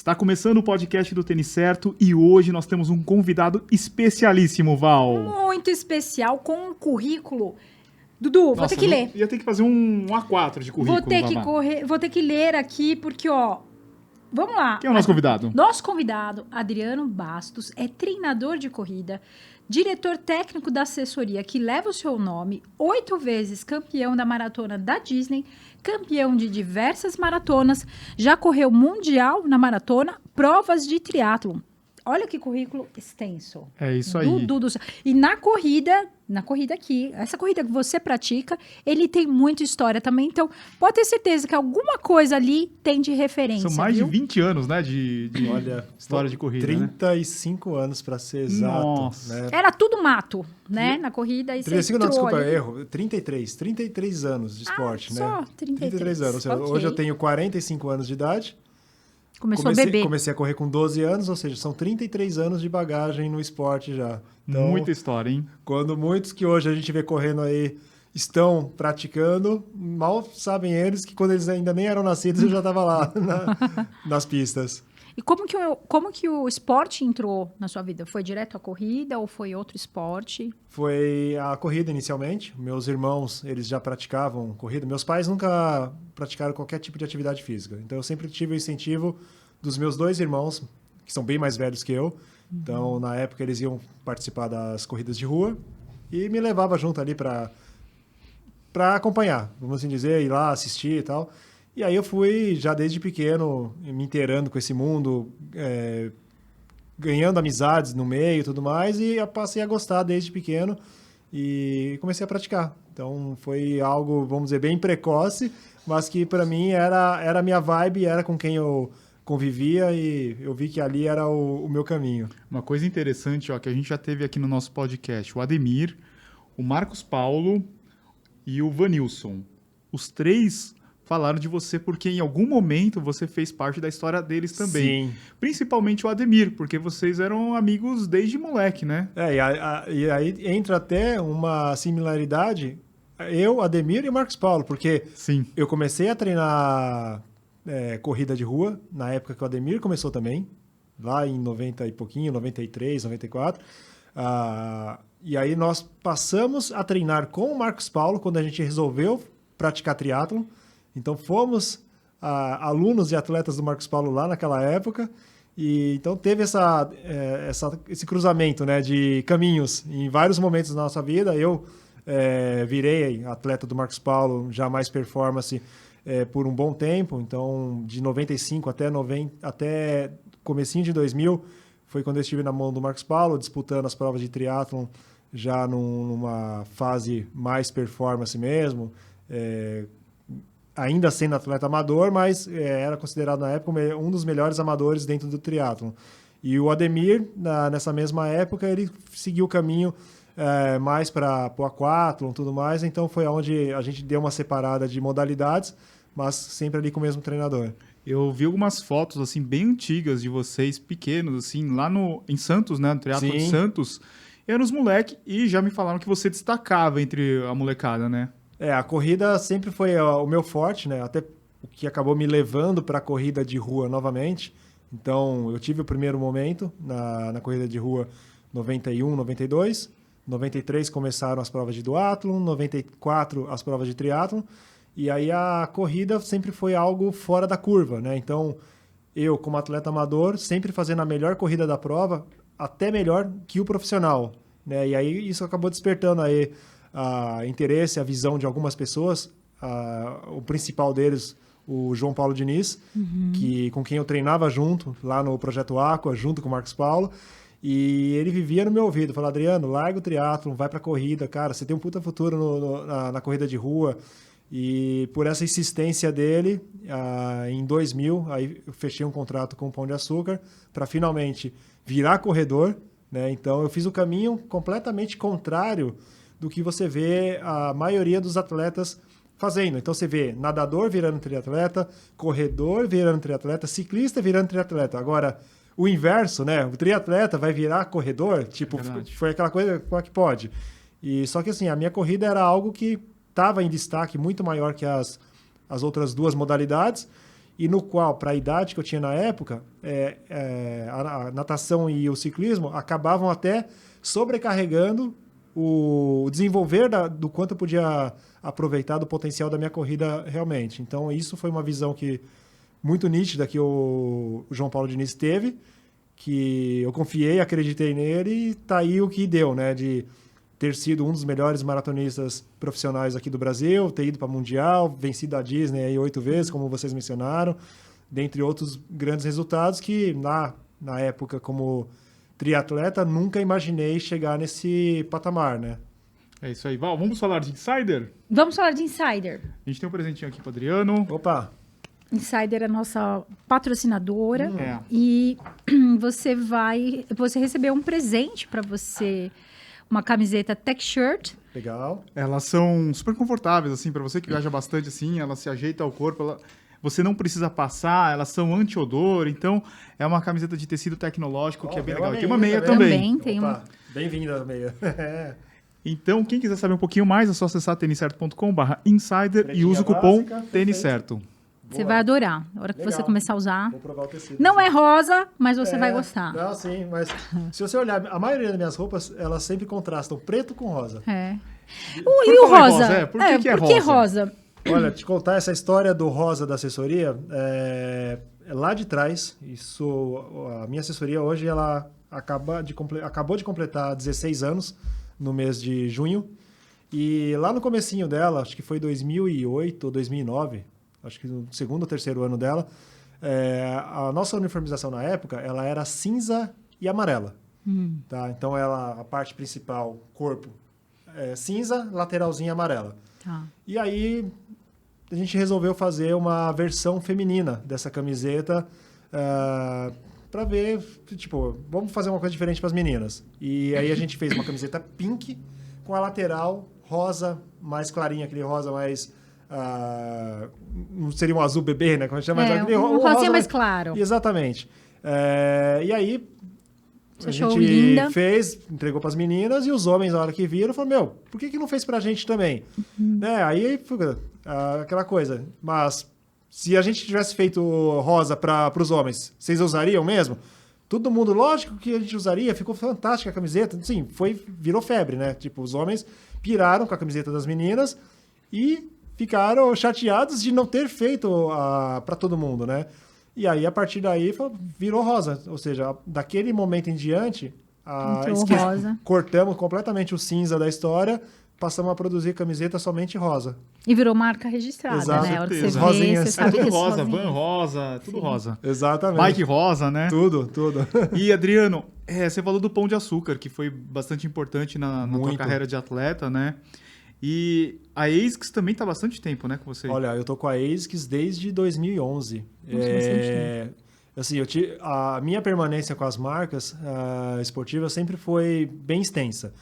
Está começando o podcast do Tênis Certo e hoje nós temos um convidado especialíssimo, Val. Muito especial, com um currículo. Dudu, vou ter que ler. Ia ter que fazer um A4 de currículo. Vou ter que ler aqui, porque, vamos lá. Quem é o nosso convidado? Nosso convidado, Adriano Bastos, é treinador de corrida, diretor técnico da assessoria que leva o seu nome, 8 vezes campeão da maratona da Disney, campeão de diversas maratonas, já correu mundial na maratona, provas de triatlon. Olha que currículo extenso. É isso aí. E na corrida aqui, essa corrida que você pratica, ele tem muita história também. Então, pode ter certeza que alguma coisa ali tem de referência. São mais de 20 anos, né, de história de corrida. 35 anos, para ser exato. Nossa. Né? Era tudo mato, né, na corrida. 35 não, desculpa, erro. 33 anos de esporte, só né? 33 anos. Okay. Hoje eu tenho 45 anos de idade. Comecei a correr com 12 anos, ou seja, são 33 anos de bagagem no esporte já. Então, muita história, hein? Quando muitos que hoje a gente vê correndo aí estão praticando, mal sabem eles que quando eles ainda nem eram nascidos eu já estava lá nas pistas. E como que o esporte entrou na sua vida? Foi direto a corrida ou foi outro esporte? Foi a corrida inicialmente. Meus irmãos, eles já praticavam corrida. Meus pais nunca praticaram qualquer tipo de atividade física. Então, eu sempre tive o incentivo dos meus 2 irmãos, que são bem mais velhos que eu. Então, na época, eles iam participar das corridas de rua e me levava junto ali para acompanhar, vamos assim dizer, ir lá assistir e tal. E aí eu fui, já desde pequeno, me inteirando com esse mundo, ganhando amizades no meio e tudo mais, e passei a gostar desde pequeno e comecei a praticar. Então foi algo, vamos dizer, bem precoce, mas que para mim era a minha vibe, era com quem eu convivia e eu vi que ali era o meu caminho. Uma coisa interessante, que a gente já teve aqui no nosso podcast, o Ademir, o Marcos Paulo e o Vanilson. Os 3 falaram de você porque em algum momento você fez parte da história deles também. Sim. Principalmente o Ademir, porque vocês eram amigos desde moleque, né? E aí entra até uma similaridade, eu, Ademir e Marcos Paulo, porque Sim. Eu comecei a treinar corrida de rua, na época que o Ademir começou também, lá em 90 e pouquinho, 93, 94. E aí nós passamos a treinar com o Marcos Paulo quando a gente resolveu praticar triatlon. Então, fomos alunos e atletas do Marcos Paulo lá naquela época. E então, teve esse cruzamento, né, de caminhos em vários momentos da nossa vida. Eu virei atleta do Marcos Paulo, já mais performance, por um bom tempo. Então, de 95 até comecinho de 2000, foi quando eu estive na mão do Marcos Paulo, disputando as provas de triatlon, já numa fase mais performance mesmo, ainda sendo atleta amador, mas era considerado na época um dos melhores amadores dentro do triatlon. E o Ademir, nessa mesma época, ele seguiu o caminho mais para o aquatlon e tudo mais, então foi onde a gente deu uma separada de modalidades, mas sempre ali com o mesmo treinador. Eu vi algumas fotos assim bem antigas de vocês, pequenos, assim, lá em Santos, né, no Triatlon de Santos. Eram os moleques e já me falaram que você destacava entre a molecada, né? A corrida sempre foi o meu forte, né? Até o que acabou me levando para a corrida de rua novamente. Então, eu tive o primeiro momento na corrida de rua 91, 92. 93 começaram as provas de duatlon, 94 as provas de triatlon. E aí a corrida sempre foi algo fora da curva, né? Então, eu, como atleta amador, sempre fazendo a melhor corrida da prova, até melhor que o profissional, né? E aí isso acabou despertando aí interesse, a visão de algumas pessoas, o principal deles, o João Paulo Diniz, com quem eu treinava junto, lá no Projeto Aqua, junto com o Marcos Paulo, e ele vivia no meu ouvido, falava: Adriano, larga o triatlon, vai pra corrida, cara, você tem um puta futuro na corrida de rua. E por essa insistência dele, em 2000, aí eu fechei um contrato com o Pão de Açúcar para finalmente virar corredor, né? Então eu fiz o caminho completamente contrário do que você vê a maioria dos atletas fazendo. Então você vê nadador virando triatleta, corredor virando triatleta, ciclista virando triatleta. Agora, o inverso, né? O triatleta vai virar corredor, tipo, foi aquela coisa, como é que pode? E só que assim, a minha corrida era algo que estava em destaque muito maior que as outras 2 modalidades. e no qual, para a idade que eu tinha na época, a natação e o ciclismo acabavam até sobrecarregando o desenvolver do quanto eu podia aproveitar do potencial da minha corrida realmente. Então, isso foi uma visão muito nítida que o João Paulo Diniz teve, que eu confiei, acreditei nele e tá aí o que deu, né? De ter sido um dos melhores maratonistas profissionais aqui do Brasil, ter ido para Mundial, vencido a Disney aí 8 vezes, como vocês mencionaram, dentre outros grandes resultados que na época como triatleta nunca imaginei chegar nesse patamar, né? É isso aí. Val, vamos falar de Insider? Vamos falar de Insider. A gente tem um presentinho aqui para Adriano. Opa! Insider é a nossa patrocinadora É. e você recebeu um presente para você, uma camiseta Tech Shirt. Legal. Elas são super confortáveis, assim, para você que viaja bastante, assim, elas se ajeitam ao corpo, você não precisa passar, elas são anti-odor, então é uma camiseta de tecido tecnológico que é bem legal. Tem uma meia também. Tem Opa, uma... bem-vinda a meia. Então, quem quiser saber um pouquinho mais, é só acessar têniscerto.com/insider e Pretinha usa o cupom básica, TênisCerto. Você vai adorar. Na hora que Legal. você começar a usar. Vou provar o tecido. Não é rosa, mas você vai gostar. Não, sim, mas se você olhar, a maioria das minhas roupas, elas sempre contrastam preto com rosa. É. Por E o falar em rosa? rosa, por que que é por que rosa? rosa? Olha, te contar essa história do rosa da assessoria, lá de trás, a minha assessoria hoje, ela acabou de completar 16 anos, no mês de junho, e lá no comecinho dela, acho que foi 2008 ou 2009, acho que no segundo ou terceiro ano dela, a nossa uniformização na época, ela era cinza e amarela. Tá? Então, a parte principal, corpo, cinza, lateralzinha amarela. Tá. E aí, a gente resolveu fazer uma versão feminina dessa camiseta para ver, tipo, vamos fazer uma coisa diferente para as meninas. E aí a gente fez uma camiseta pink com a lateral rosa mais clarinha, aquele rosa mais... não seria um azul bebê, né? Como a gente chama? Um rosinha mais claro. Exatamente. E aí, Você a achou gente linda? entregou para as meninas e os homens, na hora que viram, falaram, por que não fez pra gente também? Né? Aí, aquela coisa. Mas, se a gente tivesse feito rosa para os homens, vocês usariam mesmo? Todo mundo, lógico que a gente usaria, ficou fantástica a camiseta. Sim, virou febre, né? Tipo, os homens piraram com a camiseta das meninas e ficaram chateados de não ter feito para todo mundo, né? E aí, a partir daí, virou rosa. Ou seja, daquele momento em diante, rosa. cortamos completamente o cinza da história, passamos a produzir camiseta somente rosa. E virou marca registrada, Exato. né? A hora que você Certeza. vê, Rosinhas. você É sabe que tudo esses rosa, rosinhas. van rosa, tudo rosa. Exatamente. Bike rosa, né? Tudo. E, Adriano, você falou do Pão de Açúcar, que foi bastante importante na tua Muito. carreira de atleta, né? E a ASICS também está há bastante tempo, né, com você? Olha, eu tô com a ASICS desde 2011. Assim, a minha permanência com as marcas esportivas sempre foi bem extensa.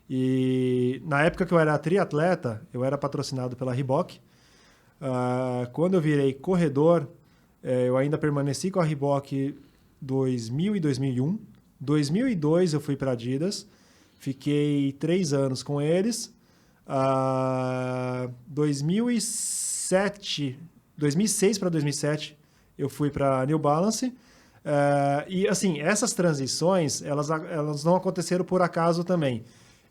E na época que eu era triatleta, eu era patrocinado pela Reebok. Quando eu virei corredor, eu ainda permaneci com a Reebok 2000 e 2001. 2002 eu fui para Adidas, fiquei 3 anos com eles. 2006 para 2007 eu fui para New Balance. E assim, essas transições, elas não aconteceram por acaso também.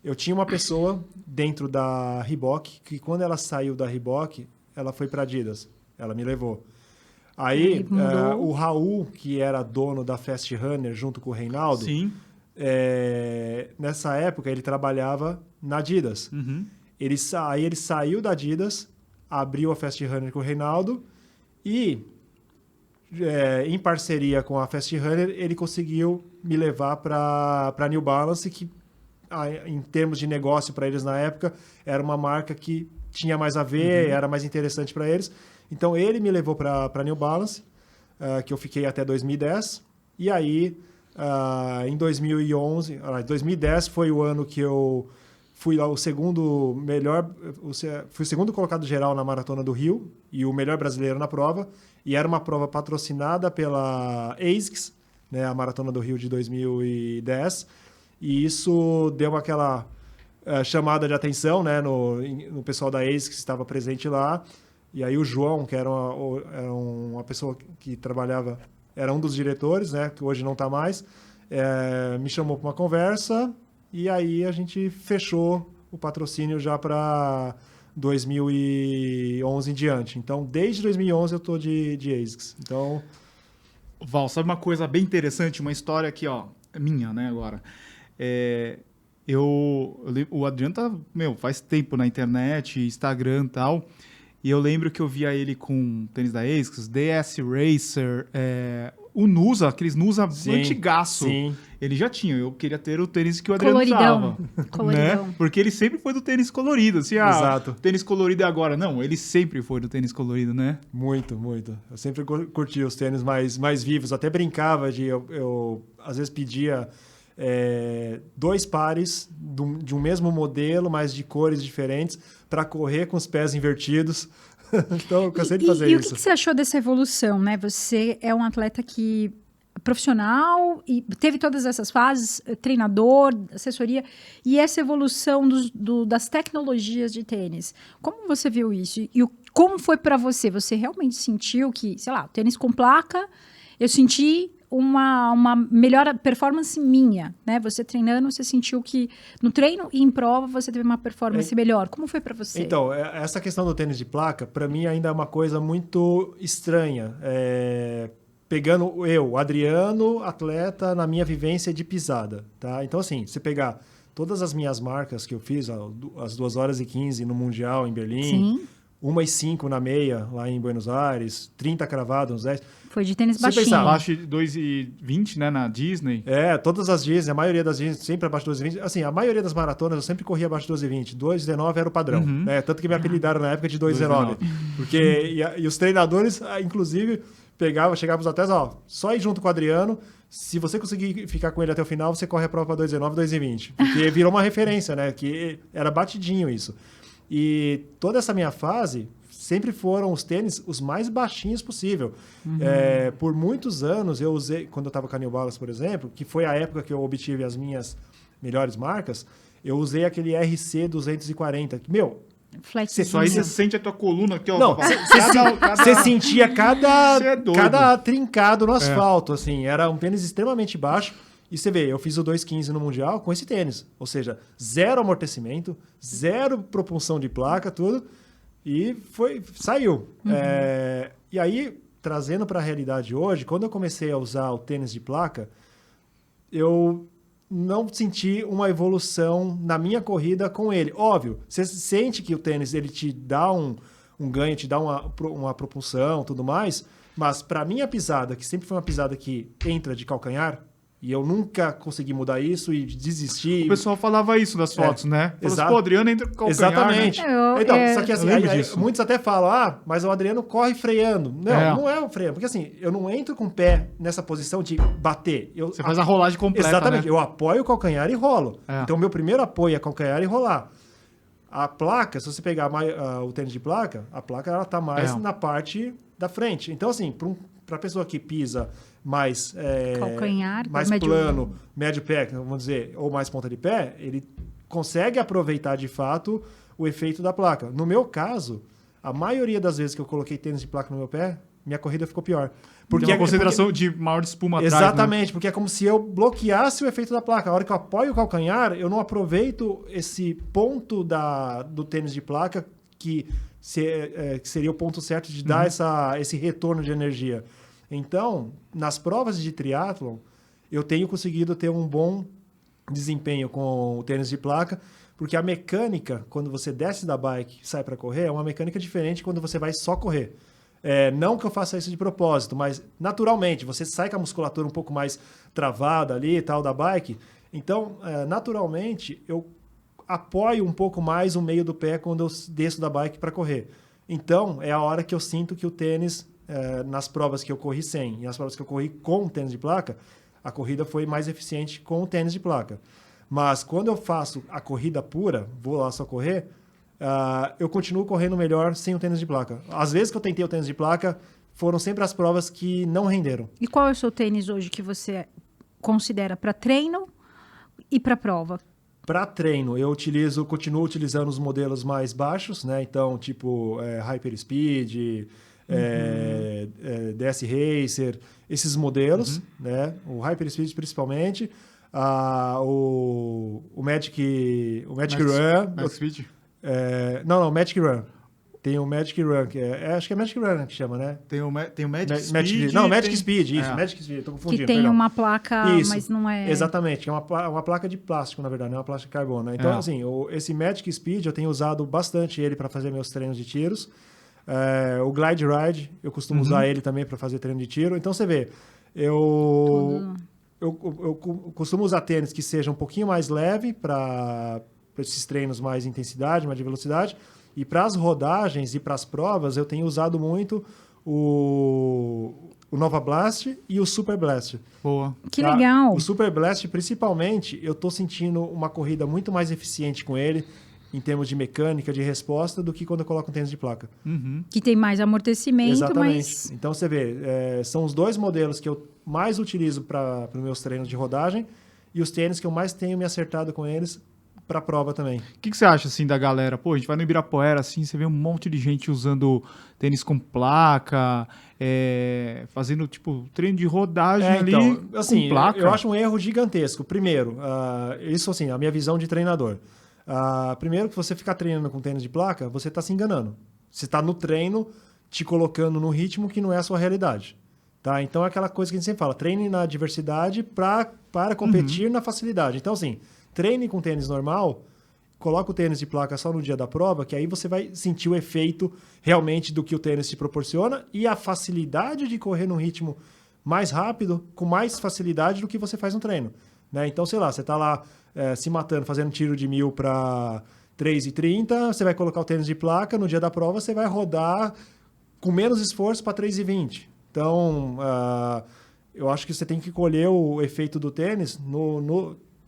Eu tinha uma pessoa dentro da Reebok que quando ela saiu da Reebok, ela foi para Adidas. Ela me levou. Aí, o Raul, que era dono da Fast Runner junto com o Reinaldo, Sim. Nessa época ele trabalhava na Adidas. Uhum. Aí ele saiu da Adidas, abriu a Fast Runner com o Reinaldo e, em parceria com a Fast Runner, ele conseguiu me levar para New Balance, que em termos de negócio para eles na época, era uma marca que tinha mais a ver, era mais interessante para eles. Então ele me levou para New Balance, que eu fiquei até 2010. E aí, em 2010 foi o ano que eu fui lá fui o segundo colocado geral na Maratona do Rio e o melhor brasileiro na prova. E era uma prova patrocinada pela ASICS, né, a Maratona do Rio de 2010. E isso deu aquela chamada de atenção, né, no pessoal da ASICS que estava presente lá. E aí o João, que era uma pessoa que trabalhava, era um dos diretores, né, que hoje não está mais, me chamou para uma conversa e aí a gente fechou o patrocínio já para 2011 em diante. Então, desde 2011 eu estou de ASICS. Então... Val, sabe uma coisa bem interessante? Uma história aqui, ó, minha, né, agora. O Adriano tá, faz tempo na internet, Instagram e tal, e eu lembro que eu via ele com tênis da ASICS, DS Racer, o Nusa, aqueles Nusa antigaço. Sim. Ele já tinha, eu queria ter o tênis que o Adriano Coloridão. usava. Coloridão. Né? Porque ele sempre foi do tênis colorido, assim, Exato. Tênis colorido é agora. Não, ele sempre foi do tênis colorido, né? Muito, muito. Eu sempre curti os tênis mais vivos, até brincava eu às vezes pedia 2 pares de um mesmo modelo, mas de cores diferentes, para correr com os pés invertidos. Então, eu cansei de fazer isso. isso. E o que você achou dessa evolução, né? Você é um atleta que profissional e teve todas essas fases, treinador, assessoria, e essa evolução das tecnologias de tênis. Como você viu isso? E como foi para você? Você realmente sentiu que, sei lá, o tênis com placa, eu senti uma melhor performance minha, né? Você treinando, você sentiu que no treino e em prova você teve uma performance melhor. Como foi para você? Então, essa questão do tênis de placa, para mim ainda é uma coisa muito estranha. Pegando o Adriano, atleta, na minha vivência de pisada, tá? Então, assim, você pegar todas as minhas marcas que eu fiz, as 2h15 no Mundial em Berlim, Sim. 1h05 na meia lá em Buenos Aires, 30 cravado nos 10. Foi de tênis Você baixinho. pensar, Abaixo de 2,20, né, na Disney. Todas as Disney, a maioria das Disney sempre abaixo de 2,20. Assim, a maioria das maratonas eu sempre corria abaixo de 2,20. 2,19 era o padrão, né? Tanto que me apelidaram na época de 2,19. Porque, e os treinadores, inclusive, chegavam os atletas, só ir junto com o Adriano, se você conseguir ficar com ele até o final, você corre a prova para 2,19, 2,20. Porque virou uma referência, né? Que era batidinho isso. E toda essa minha fase sempre foram os tênis os mais baixinhos possível. Por muitos anos eu usei, quando eu estava com a New Balance, por exemplo, que foi a época que eu obtive as minhas melhores marcas, eu usei aquele RC 240. Só aí você sente a tua coluna aqui, ó. Não, você sentia cada trincado no asfalto, assim. Era um tênis extremamente baixo. E você vê, eu fiz o 2,15 no Mundial com esse tênis. Ou seja, 0 amortecimento, 0 propulsão de placa, tudo. E saiu. E aí, trazendo para a realidade hoje, quando eu comecei a usar o tênis de placa, eu não senti uma evolução na minha corrida com ele. Óbvio, você sente que o tênis ele te dá um ganho, te dá uma propulsão, tudo mais, mas para minha pisada, que sempre foi uma pisada que entra de calcanhar, e eu nunca consegui mudar isso e desisti. O pessoal falava isso das fotos, né? Exato. Assim, pô, o Adriano entra com o calcanhar, exatamente. né? Então, só que assim, muitos até falam, mas o Adriano corre freando. Não é o freio. Porque assim, eu não entro com o pé nessa posição de bater. Você faz a rolagem completa, exatamente. né? Eu apoio o calcanhar e rolo. Então, meu primeiro apoio é calcanhar e rolar. A placa, se você pegar o tênis de placa, a placa ela tá mais na parte da frente. Então, assim, para a pessoa que pisa mais calcanhar, mais plano, médio pé, vamos dizer, ou mais ponta de pé, ele consegue aproveitar de fato o efeito da placa. No meu caso, a maioria das vezes que eu coloquei tênis de placa no meu pé, minha corrida ficou pior. Porque a concentração de maior espuma atrás. Exatamente, né? Porque é como se eu bloqueasse o efeito da placa. A hora que eu apoio o calcanhar, eu não aproveito esse ponto do tênis de placa que seria o ponto certo de dar esse retorno de energia. Então, nas provas de triatlon, eu tenho conseguido ter um bom desempenho com o tênis de placa, porque a mecânica, quando você desce da bike e sai para correr, é uma mecânica diferente quando você vai só correr. Não que eu faça isso de propósito, mas naturalmente, você sai com a musculatura um pouco mais travada ali e tal da bike. Então, naturalmente, eu apoio um pouco mais o meio do pé quando eu desço da bike para correr. Então, é a hora que eu sinto que o tênis, nas provas que eu corri sem e nas provas que eu corri com o tênis de placa, a corrida foi mais eficiente com o tênis de placa. Mas quando eu faço a corrida pura, vou lá só correr, eu continuo correndo melhor sem o tênis de placa. Às vezes que eu tentei o tênis de placa, foram sempre as provas que não renderam. E qual é o seu tênis hoje que você considera para treino e para prova? Para treino, eu continuo utilizando os modelos mais baixos, né? Então, tipo Hyperspeed, DS Racer, esses modelos, né? O Hyperspeed principalmente, o Magic Run. Max Speed? Não, Magic Run. Tem o Magic Run, que acho que é Magic Run que chama, né? Tem o Magic Speed. Magic Speed, isso, Magic Speed, tô confundindo. Que tem perdão. uma placa, Isso, mas não é... Exatamente, é uma placa de plástico, na verdade, não é uma placa de carbono. Né? Então, assim, esse Magic Speed, eu tenho usado bastante ele para fazer meus treinos de tiros. O Glide Ride, eu costumo usar ele também para fazer treino de tiro. Então, você vê, eu costumo usar tênis que seja um pouquinho mais leve para esses treinos mais intensidade, mais de velocidade. E para as rodagens e para as provas, eu tenho usado muito o Nova Blast e o Super Blast. Boa. Que legal. O Super Blast, principalmente, eu estou sentindo uma corrida muito mais eficiente com ele, em termos de mecânica, de resposta, do que quando eu coloco um tênis de placa. Que tem mais amortecimento, Exatamente. mas... Então, você vê, são os dois modelos que eu mais utilizo para os meus treinos de rodagem e os tênis que eu mais tenho me acertado com eles para prova também. O que você acha, assim, da galera? Pô, a gente vai no Ibirapuera, assim, você vê um monte de gente usando tênis com placa, fazendo, tipo, treino de rodagem ali assim, com placa. Eu acho um erro gigantesco. Primeiro, isso, assim, a minha visão de treinador. Primeiro, que você ficar treinando com tênis de placa, você está se enganando. Você está no treino te colocando no ritmo que não é a sua realidade. Tá? Então, é aquela coisa que a gente sempre fala, treine na diversidade para competir na facilidade. Então, assim, treine com tênis normal, coloca o tênis de placa só no dia da prova, que aí você vai sentir o efeito realmente do que o tênis te proporciona e a facilidade de correr num ritmo mais rápido, com mais facilidade do que você faz no treino. Né? Então, sei lá, você está lá se matando, fazendo tiro de 1000 para 3,30, você vai colocar o tênis de placa, no dia da prova você vai rodar com menos esforço para 3,20. Então, eu acho que você tem que colher o efeito do tênis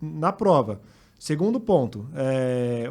na prova. Segundo ponto,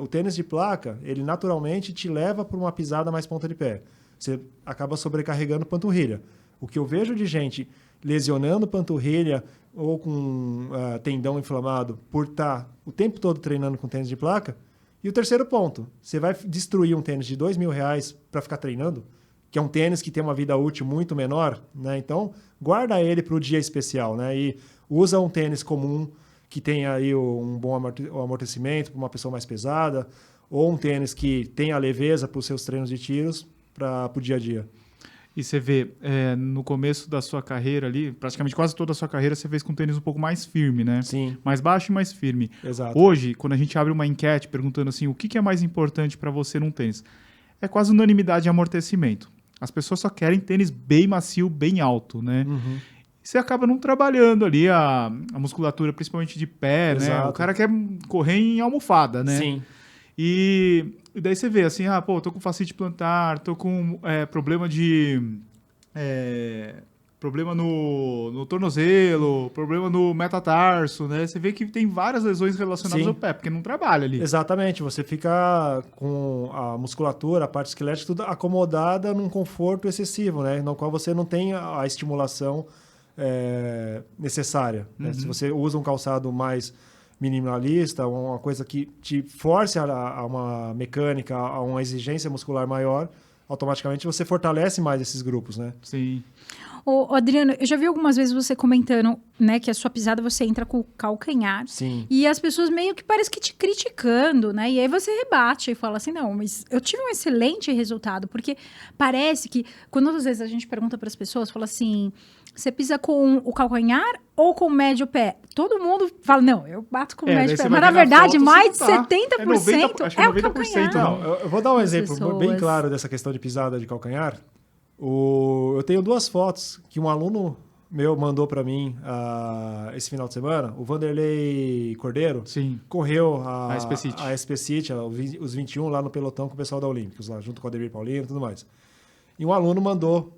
o tênis de placa, ele naturalmente te leva para uma pisada mais ponta de pé. Você acaba sobrecarregando panturrilha. O que eu vejo de gente lesionando panturrilha ou com tendão inflamado por estar o tempo todo treinando com tênis de placa. E o terceiro ponto, você vai destruir um tênis de R$2.000 para ficar treinando, que é um tênis que tem uma vida útil muito menor, né? Então, guarda ele para o dia especial, né? E usa um tênis comum que tenha aí um bom amortecimento para uma pessoa mais pesada, ou um tênis que tenha leveza para os seus treinos de tiros para o dia a dia. E você vê, no começo da sua carreira ali, praticamente quase toda a sua carreira, você fez com tênis um pouco mais firme, né? Sim. Mais baixo e mais firme. Exato. Hoje, quando a gente abre uma enquete perguntando assim, o que é mais importante para você num tênis? É quase unanimidade de amortecimento. As pessoas só querem tênis bem macio, bem alto, né? Uhum. Você acaba não trabalhando ali a musculatura, principalmente de pé, Exato. né? O cara quer correr em almofada, né? Sim. E daí você vê assim, tô com fascite plantar, tô com problema no tornozelo, problema no metatarso, né? Você vê que tem várias lesões relacionadas Sim. ao pé, porque não trabalha ali. Exatamente, você fica com a musculatura, a parte esquelética, tudo acomodada num conforto excessivo, né? No qual você não tem a estimulação necessária. Né? Se você usa um calçado mais minimalista, uma coisa que te force a uma mecânica, a uma exigência muscular maior, automaticamente você fortalece mais esses grupos, né? Sim. Ô, Adriano, eu já vi algumas vezes você comentando, né, que a sua pisada você entra com o calcanhar. Sim. E as pessoas meio que parecem que te criticando, né? E aí você rebate e fala assim, não, mas eu tive um excelente resultado, porque parece que, quando às vezes a gente pergunta para as pessoas, fala assim, você pisa com o calcanhar ou com o médio pé? Todo mundo fala, não, eu bato com o médio pé. Mas, na verdade, mais de 70% acho que é o 90%, calcanhar. Não, eu vou dar um As exemplo pessoas. bem claro dessa questão de pisada de calcanhar. Eu tenho 2 fotos que um aluno meu mandou para mim esse final de semana. O Vanderlei Cordeiro Sim. correu A SP City. a SP City, os 21 lá no pelotão com o pessoal da Olímpicos, lá junto com o Ademir Paulino e tudo mais. E um aluno mandou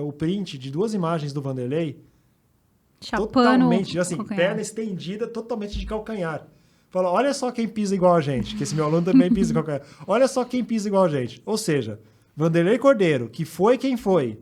o print de 2 imagens do Vanderlei Chapando totalmente, assim, calcanhar. perna estendida, totalmente de calcanhar. Falou, olha só quem pisa igual a gente, que esse meu aluno também pisa de calcanhar. Olha só quem pisa igual a gente. Ou seja, Vanderlei Cordeiro, que foi quem foi,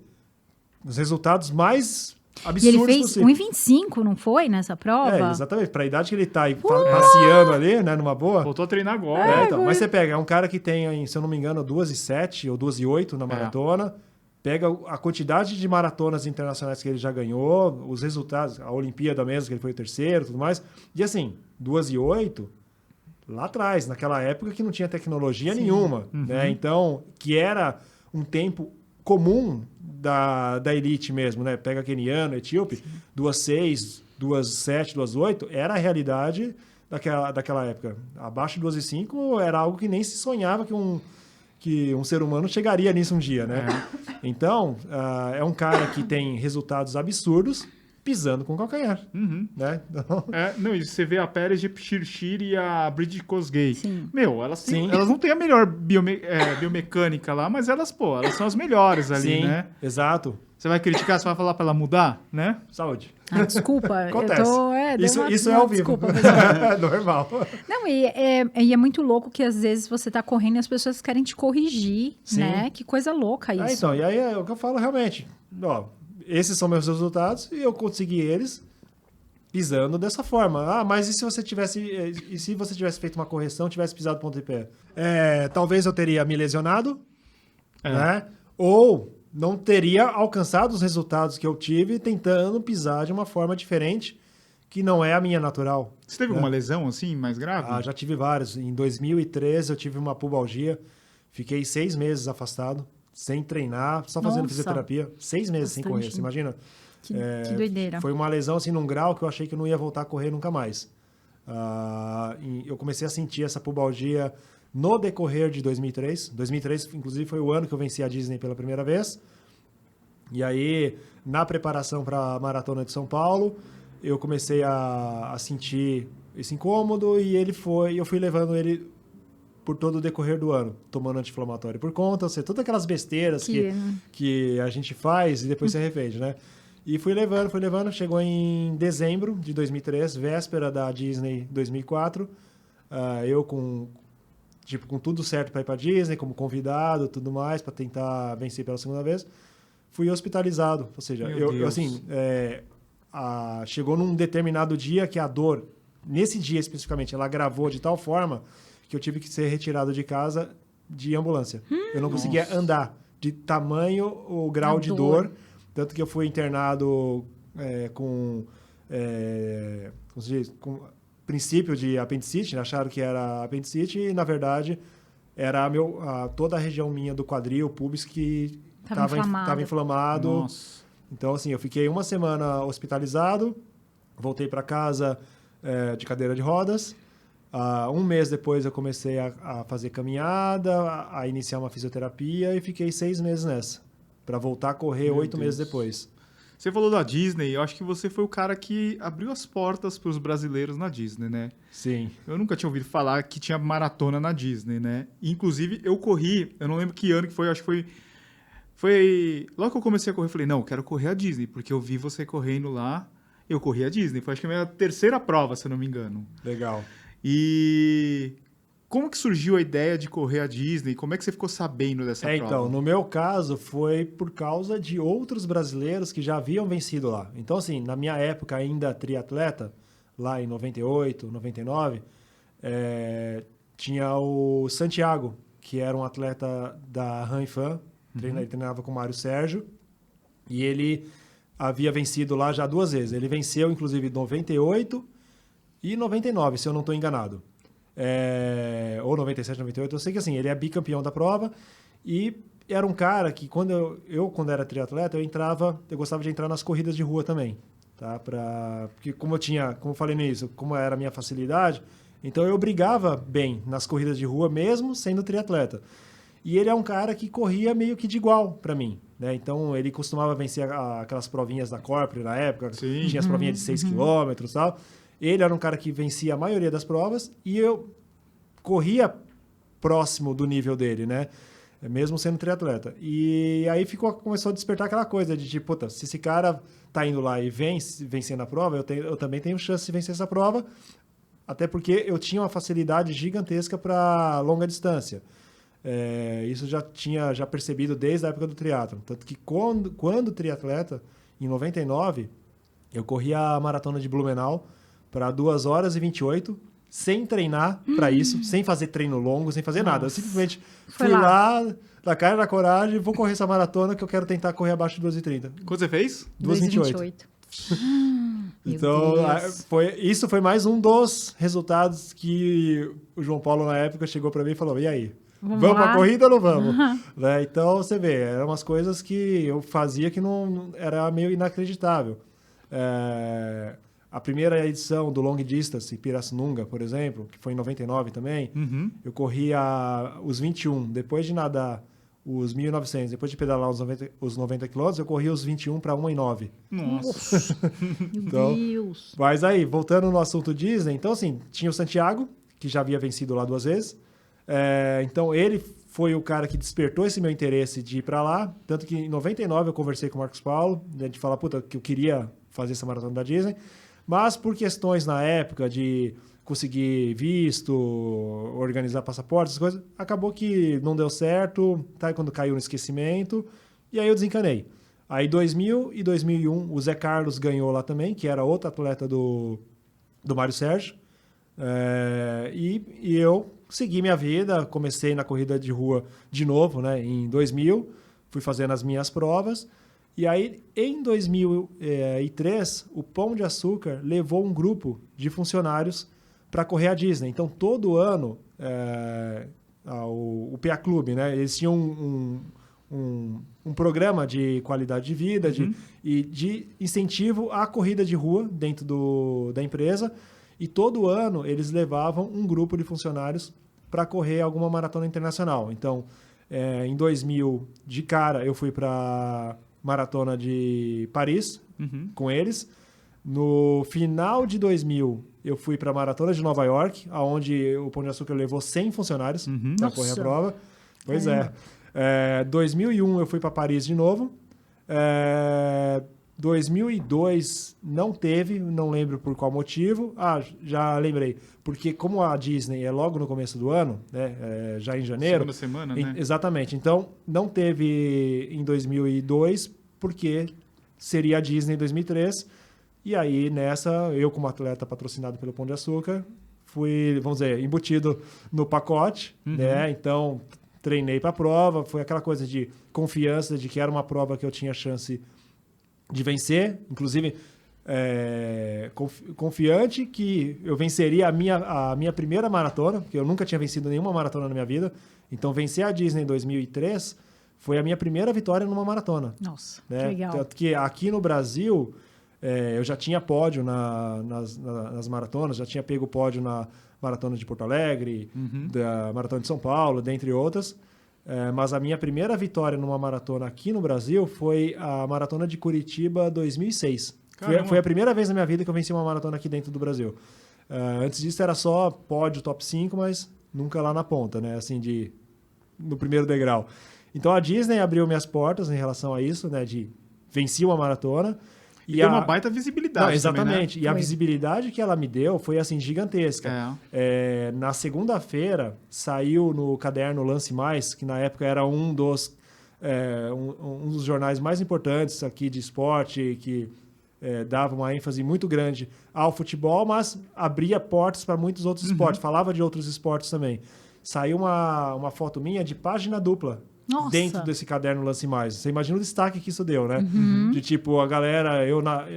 os resultados mais absurdos E ele fez possíveis. 1,25, não foi, nessa prova? Exatamente. Para a idade que ele tá aí passeando ali, né, numa boa. Voltou a treinar agora. Então, mas você pega, é um cara que tem, se eu não me engano, 2,07 ou 2,8 na maratona. Pega a quantidade de maratonas internacionais que ele já ganhou, os resultados, a Olimpíada mesmo, que ele foi o terceiro, tudo mais. E assim, 2,8 lá atrás, naquela época que não tinha tecnologia nenhuma, né? Então, que era um tempo comum da elite mesmo, né? Pega queniano, etíope, 2,6, 2,7, 2,8, era a realidade daquela época. Abaixo de 2,5 era algo que nem se sonhava que um ser humano chegaria nisso um dia, né? Então, é um cara que tem resultados absurdos pisando com o calcanhar, né? Não, e você vê a Pérez de Chirchir e a Bridget Kosgei. Sim. Meu, elas não têm a melhor biomecânica lá, mas elas são as melhores ali, né? Exato. Você vai criticar, você vai falar pra ela mudar, né? Saúde. Desculpa. Acontece. Isso é uma ao vivo. desculpa, pessoal. Normal. Não, e é muito louco que às vezes você tá correndo e as pessoas querem te corrigir, né? Que coisa louca isso. Então, e aí é o que eu falo realmente. Ó, esses são meus resultados e eu consegui eles pisando dessa forma. Mas e se você tivesse feito uma correção, tivesse pisado ponto de pé? Talvez eu teria me lesionado, né? Ou não teria alcançado os resultados que eu tive tentando pisar de uma forma diferente, que não é a minha natural. Você teve alguma lesão assim, mais grave? Já tive vários. Em 2013 eu tive uma pubalgia, fiquei 6 meses afastado, sem treinar, só fazendo fisioterapia. 6 meses sem correr, você imagina? Que doideira. Foi uma lesão assim num grau que eu achei que eu não ia voltar a correr nunca mais. Eu comecei a sentir essa pubalgia no decorrer de 2003. 2003, inclusive, foi o ano que eu venci a Disney pela primeira vez. E aí, na preparação para a Maratona de São Paulo, eu comecei a sentir esse incômodo e eu fui levando ele por todo o decorrer do ano, tomando anti-inflamatório por conta, todas aquelas besteiras que a gente faz e depois se arrepende, né? E fui levando, chegou em dezembro de 2003, véspera da Disney 2004, eu com tudo certo para ir para Disney, como convidado, tudo mais, para tentar vencer pela segunda vez, fui hospitalizado. Ou seja, chegou num determinado dia que a dor, nesse dia especificamente, ela agravou de tal forma que eu tive que ser retirado de casa de ambulância. Eu não conseguia andar, de tamanho o grau de dor. Tanto que eu fui internado com princípio de apendicite, né? Acharam que era apendicite e, na verdade, era toda a região minha do quadril, pubis, que estava inflamado. Nossa. Então, assim, eu fiquei uma semana hospitalizado, voltei para casa de cadeira de rodas. Um mês depois eu comecei a fazer caminhada, a iniciar uma fisioterapia e fiquei 6 meses nessa, para voltar a correr 8 meses depois. Você falou da Disney, eu acho que você foi o cara que abriu as portas para os brasileiros na Disney, né? Sim. Eu nunca tinha ouvido falar que tinha maratona na Disney, né? Inclusive, eu corri, eu não lembro que ano que foi, acho que foi... Logo que eu comecei a correr, eu falei, não, eu quero correr a Disney, porque eu vi você correndo lá, eu corri a Disney. Foi, acho que a minha terceira prova, se eu não me engano. Legal. E... Como que surgiu a ideia de correr a Disney? Como é que você ficou sabendo dessa prova? Então, no meu caso, foi por causa de outros brasileiros que já haviam vencido lá. Então, assim, na minha época ainda triatleta, lá em 98, 99, tinha o Santiago, que era um atleta da Ranfan, ele treinava com o Mário Sérgio, e ele havia vencido lá já 2 vezes. Ele venceu, inclusive, em 98 e 99, se eu não estou enganado. Ou 97, 98, eu sei que assim, ele é bicampeão da prova e era um cara que quando eu era triatleta, eu gostava de entrar nas corridas de rua também, tá? Porque como eu falei nisso, como era a minha facilidade, então eu brigava bem nas corridas de rua mesmo sendo triatleta. E ele é um cara que corria meio que de igual para mim, né? Então ele costumava vencer aquelas provinhas da Corpore na época, tinha as provinhas de 6 km e tal. Ele era um cara que vencia a maioria das provas e eu corria próximo do nível dele, né? Mesmo sendo triatleta. E aí começou a despertar aquela coisa de tipo, puta, se esse cara tá indo lá e vencendo a prova, eu também tenho chance de vencer essa prova, até porque eu tinha uma facilidade gigantesca para longa distância. Isso já tinha percebido desde a época do triatlon. Tanto que quando triatleta, em 99, eu corri a maratona de Blumenau para 2 horas e 28, sem treinar para isso, sem fazer treino longo, sem fazer nada. Eu simplesmente fui lá, da cara e da coragem, vou correr essa maratona que eu quero tentar correr abaixo de 2h30. Quanto você fez? 2h28. Então, Meu isso foi mais um dos resultados que o João Paulo, na época, chegou para mim e falou, e aí? Vamos pra corrida ou não vamos? Né? Então, você vê, eram umas coisas que eu fazia que não era meio inacreditável. A primeira edição do Long Distance em Pirassununga, por exemplo, que foi em 99 também, eu corria os 21, depois de nadar os 1.900, depois de pedalar os 90 quilômetros, eu corri os 21 para 1,9. Nossa. Então, Meu Deus. mas aí, voltando no assunto Disney, então assim, tinha o Santiago, que já havia vencido lá 2 vezes. Então, ele foi o cara que despertou esse meu interesse de ir para lá. Tanto que em 99 eu conversei com o Marcos Paulo, né, de falar, puta, que eu queria fazer essa maratona da Disney. Mas por questões na época de conseguir visto, organizar passaporte, essas coisas, acabou que não deu certo, tá? Quando caiu no esquecimento, e aí eu desencanei. Aí 2000 e 2001 o Zé Carlos ganhou lá também, que era outro atleta do Mário Sérgio, e eu segui minha vida, comecei na corrida de rua de novo, né, em 2000, fui fazendo as minhas provas, e aí em 2003 o Pão de Açúcar levou um grupo de funcionários para correr a Disney. Então, todo ano, o PA Clube, né, eles tinham um programa de qualidade de vida e de incentivo à corrida de rua dentro da empresa. E todo ano eles levavam um grupo de funcionários para correr alguma maratona internacional. Então, em 2000, de cara, eu fui para a maratona de Paris com eles. No final de 2000, eu fui para a maratona de Nova York, onde o Pão de Açúcar levou 100 funcionários para correr a prova. Pois é. 2001, eu fui para Paris de novo. 2002 não teve, não lembro por qual motivo. Já lembrei. Porque como a Disney é logo no começo do ano, né, já em janeiro. Segunda semana, né? Exatamente. Então, não teve em 2002, porque seria a Disney em 2003. E aí, nessa, eu como atleta patrocinado pelo Pão de Açúcar, fui, vamos dizer, embutido no pacote, né? Então, treinei para a prova. Foi aquela coisa de confiança de que era uma prova que eu tinha chance de vencer, inclusive confiante que eu venceria a minha primeira maratona, porque eu nunca tinha vencido nenhuma maratona na minha vida. Então, vencer a Disney em 2003 foi a minha primeira vitória numa maratona. Nossa, né? que legal. Tanto que aqui no Brasil, eu já tinha pódio nas maratonas, já tinha pego pódio na Maratona de Porto Alegre, da Maratona de São Paulo, dentre outras. Mas a minha primeira vitória numa maratona aqui no Brasil foi a Maratona de Curitiba 2006. Foi a primeira vez na minha vida que eu venci uma maratona aqui dentro do Brasil. Antes disso era só pódio top 5, mas nunca lá na ponta, né? Assim, no primeiro degrau. Então a Disney abriu minhas portas em relação a isso, né? De venci uma maratona. E deu uma baita visibilidade. Não, exatamente. Também, né? E a visibilidade que ela me deu foi assim gigantesca. Na segunda-feira saiu no caderno Lance Mais, que na época era um dos jornais mais importantes aqui de esporte, que dava uma ênfase muito grande ao futebol, mas abria portas para muitos outros esportes. Falava de outros esportes também. Saiu uma foto minha de página dupla. Nossa. Dentro desse caderno Lance Mais. Você imagina o destaque que isso deu, né? De tipo, a galera,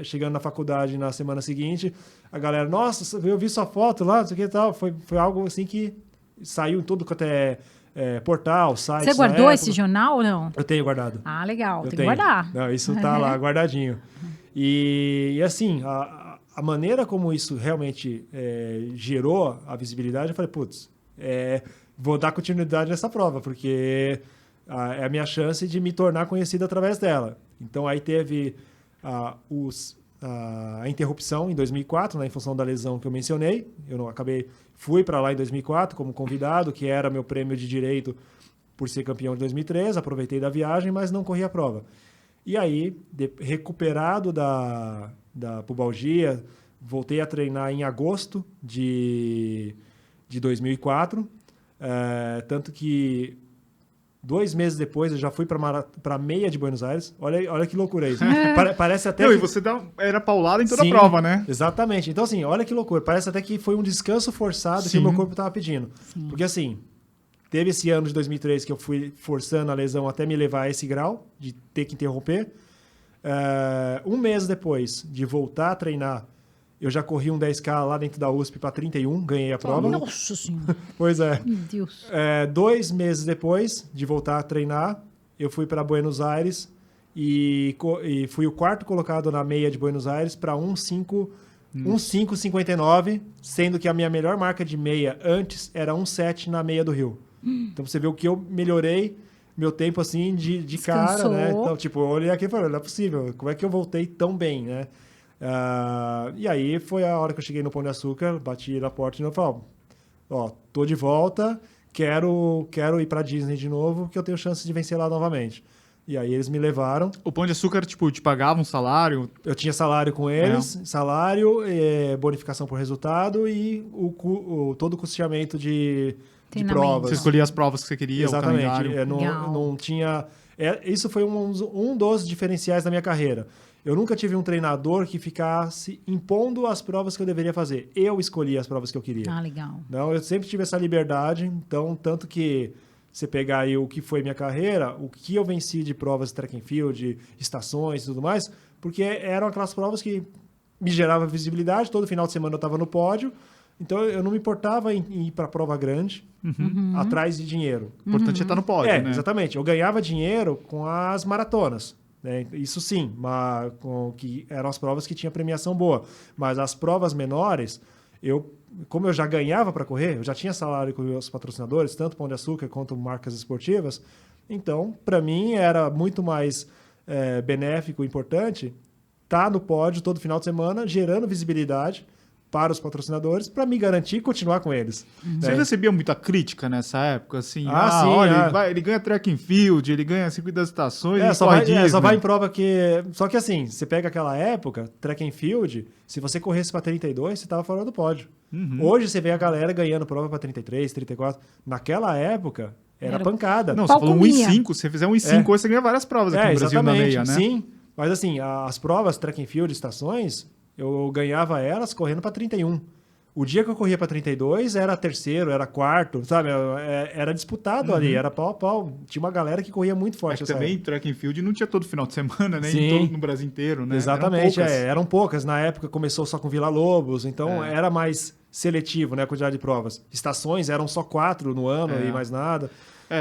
chegando na faculdade na semana seguinte, a galera, nossa, eu vi sua foto lá, não sei o que e tal. Foi algo assim que saiu em tudo quanto portal, site. Você guardou esse jornal ou não? Eu tenho guardado. Ah, legal. Tem que tenho. guardar. Não, isso tá lá guardadinho. E assim, a maneira como isso realmente gerou a visibilidade, eu falei, putz, vou dar continuidade nessa prova, porque é a minha chance de me tornar conhecido através dela. Então, aí teve a interrupção em 2004, né, em função da lesão que eu mencionei. Fui para lá em 2004 como convidado, que era meu prêmio de direito por ser campeão de 2003. Aproveitei da viagem, mas não corri a prova. E aí, recuperado da pubalgia, voltei a treinar em agosto de 2004. Tanto que 2 meses depois, eu já fui para meia de Buenos Aires. Olha que loucura isso. Parece até Não, que... e você era paulado em toda Sim, a prova, né? Exatamente. Então, assim, olha que loucura. Parece até que foi um descanso forçado que Sim. o meu corpo estava pedindo. Porque, assim, teve esse ano de 2003 que eu fui forçando a lesão até me levar a esse grau de ter que interromper. 1 mês depois de voltar a treinar, eu já corri um 10K lá dentro da USP para 31, ganhei a prova. Nossa Senhora. Pois é. Meu Deus. 2 meses depois de voltar a treinar, eu fui para Buenos Aires e fui o 4º colocado na meia de Buenos Aires para 1,559, sendo que a minha melhor marca de meia antes era 1,7 na meia do Rio. Então você vê o que eu melhorei meu tempo assim de cara, né? Então, tipo, eu olhei aqui e falei, não é possível, como é que eu voltei tão bem, né? E aí foi a hora que eu cheguei no Pão de Açúcar, bati na porta e falei, ó, tô de volta, quero ir pra Disney de novo, que eu tenho chance de vencer lá novamente. E aí eles me levaram. O Pão de Açúcar, tipo, te pagava um salário? Eu tinha salário com eles, salário, bonificação por resultado e todo o custeamento de provas. Você escolhia as provas que você queria, Exatamente. o calendário. Não tinha... isso foi um dos diferenciais da minha carreira. Eu nunca tive um treinador que ficasse impondo as provas que eu deveria fazer. Eu escolhia as provas que eu queria. Ah, legal. Não, eu sempre tive essa liberdade, então, tanto que você pegar aí o que foi minha carreira, o que eu venci de provas de track and field, estações e tudo mais, porque eram aquelas provas que me geravam visibilidade, todo final de semana eu estava no pódio, então eu não me importava em ir para prova grande, atrás de dinheiro. O importante é estar no pódio, né? Exatamente. Eu ganhava dinheiro com as maratonas. Né? Isso sim, que eram as provas que tinha premiação boa. Mas as provas menores, como eu já ganhava para correr, eu já tinha salário com os patrocinadores, tanto Pão de Açúcar quanto marcas esportivas, então, para mim, era muito mais benéfico e importante estar no pódio todo final de semana, gerando visibilidade para os patrocinadores, para me garantir e continuar com eles. Você recebia muita crítica nessa época? Assim, sim. Olha, ele ganha track and field, ele ganha circuito das estações, só vai em prova que... Só que assim, você pega aquela época, track and field, se você corresse para 32, você estava fora do pódio. Hoje você vê a galera ganhando prova para 33, 34. Naquela época, era pancada. Não, você falou 1,5, se você fizer 1,5 hoje, você ganha várias provas aqui no Brasil na meia, né? Sim, mas assim, as provas track and field, estações, eu ganhava elas correndo para 31. O dia que eu corria para 32, era terceiro, era quarto, sabe? Era disputado ali, era pau a pau. Tinha uma galera que corria muito forte. Também track and field não tinha todo final de semana, né? Sim. No Brasil inteiro, né? Exatamente, eram poucas. Na época começou só com Vila Lobos, então era mais seletivo, né? A quantidade de provas. Estações eram só 4 no ano e mais nada.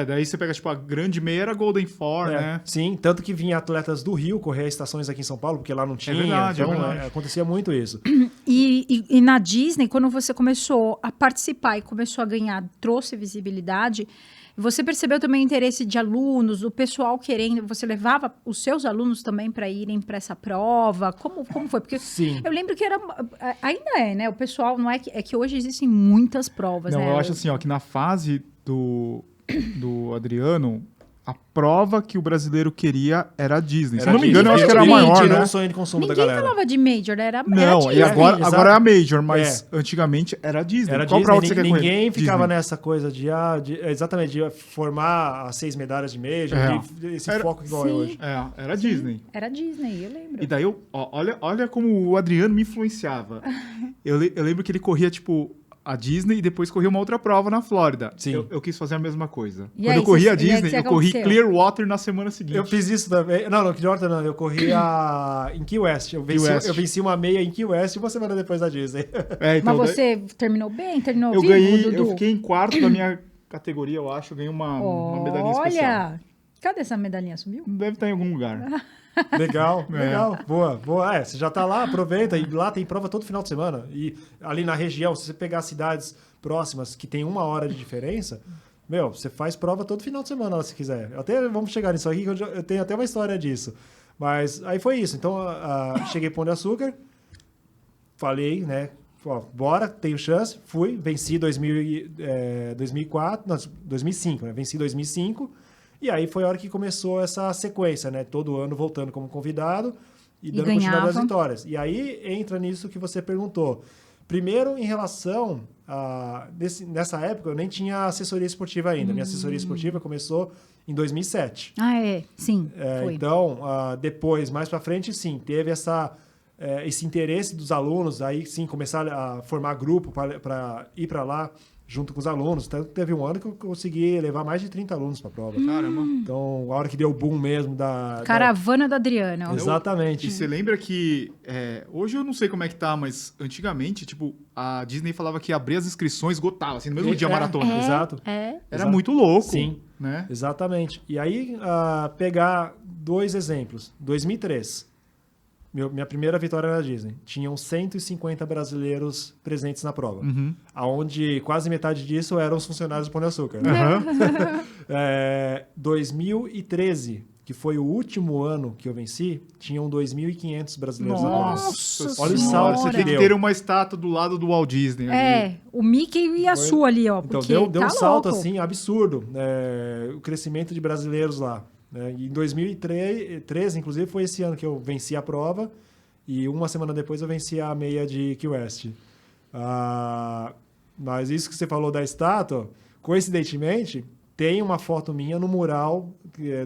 Daí você pega, tipo, a grande meia era Golden Four, né? Sim, tanto que vinha atletas do Rio correr estações aqui em São Paulo, porque lá não tinha. Verdade, então, verdade. Acontecia muito isso. E na Disney, quando você começou a participar e começou a ganhar, trouxe visibilidade, você percebeu também o interesse de alunos, o pessoal querendo, você levava os seus alunos também para irem para essa prova? Como foi? Porque Sim. eu lembro que ainda é, né? O pessoal, não é que hoje existem muitas provas, Não, né? eu acho assim, ó, que na fase do Adriano, a prova que o brasileiro queria era a Disney. Se eu não me engano, eu acho que era a maior, tirou né? o sonho de consumo da Ninguém galera. falava de Major, era Não, Disney. e agora é a Major, mas É. antigamente era a Disney. Era Qual Disney, prova que você quer correr? ninguém ficava Disney. nessa coisa exatamente, de formar as 6 medalhas de Major, esse foco igual é Sim. hoje. Era Disney. Era Disney, eu lembro. E daí, olha como o Adriano me influenciava. Eu lembro que ele corria, tipo, a Disney e depois corria uma outra prova na Flórida. Sim. Eu quis fazer a mesma coisa. E Quando aí, eu corri a e aí, Disney, que eu corri aconteceu? Clearwater na semana seguinte. Eu fiz isso também. Não, Clearwater não. Eu corri em Key West. Eu venci uma meia em Key West uma semana depois da Disney. Então, Mas você terminou bem? Terminou eu vivo, ganhei, Dudu? eu fiquei em quarto da minha categoria, eu acho. Eu ganhei uma medalhinha especial. Olha! Cadê essa medalhinha? Sumiu? Deve estar em algum lugar. Legal. Boa. Você já tá lá, aproveita. E lá tem prova todo final de semana. E ali na região, se você pegar cidades próximas que tem 1 hora de diferença, você faz prova todo final de semana, se quiser. Vamos chegar nisso aqui, que eu tenho até uma história disso. Mas aí foi isso. Então, cheguei Pão de Açúcar, falei, né? Bora, tenho chance. Fui, venci 2005, né? Venci 2005. E aí foi a hora que começou essa sequência, né? Todo ano voltando como convidado e dando continuidade às vitórias. E aí entra nisso que você perguntou. Primeiro, em relação nessa época eu nem tinha assessoria esportiva ainda. Minha assessoria esportiva começou em 2007. Sim, foi. Então, depois, mais para frente, sim, teve esse interesse dos alunos, aí sim, começar a formar grupo para ir para lá junto com os alunos. Então, teve um ano que eu consegui levar mais de 30 alunos para a prova. Caramba. Então, a hora que deu o boom mesmo Caravana do Adriano. Exatamente. E você lembra que, hoje eu não sei como é que tá, mas antigamente, tipo, a Disney falava que abria as inscrições, esgotava, assim, no mesmo dia maratona. Exato. Era Exato. muito louco. Sim. Né? Exatamente. E aí, pegar 2 exemplos. 2003, minha primeira vitória na Disney. Tinham 150 brasileiros presentes na prova. Onde quase metade disso eram os funcionários do Pão de Açúcar. Né? 2013, que foi o último ano que eu venci, tinham 2.500 brasileiros na prova. Nossa Olha o salto que Você você tem que deu. ter uma estátua do lado do Walt Disney. ali. O Mickey e a sua ali, ó. Então, Porque deu tá um salto louco. assim absurdo, o crescimento de brasileiros lá. Né? E em 2013, inclusive, foi esse ano que eu venci a prova e uma semana depois eu venci a meia de Key West. Mas isso que você falou da estátua, coincidentemente, tem uma foto minha no mural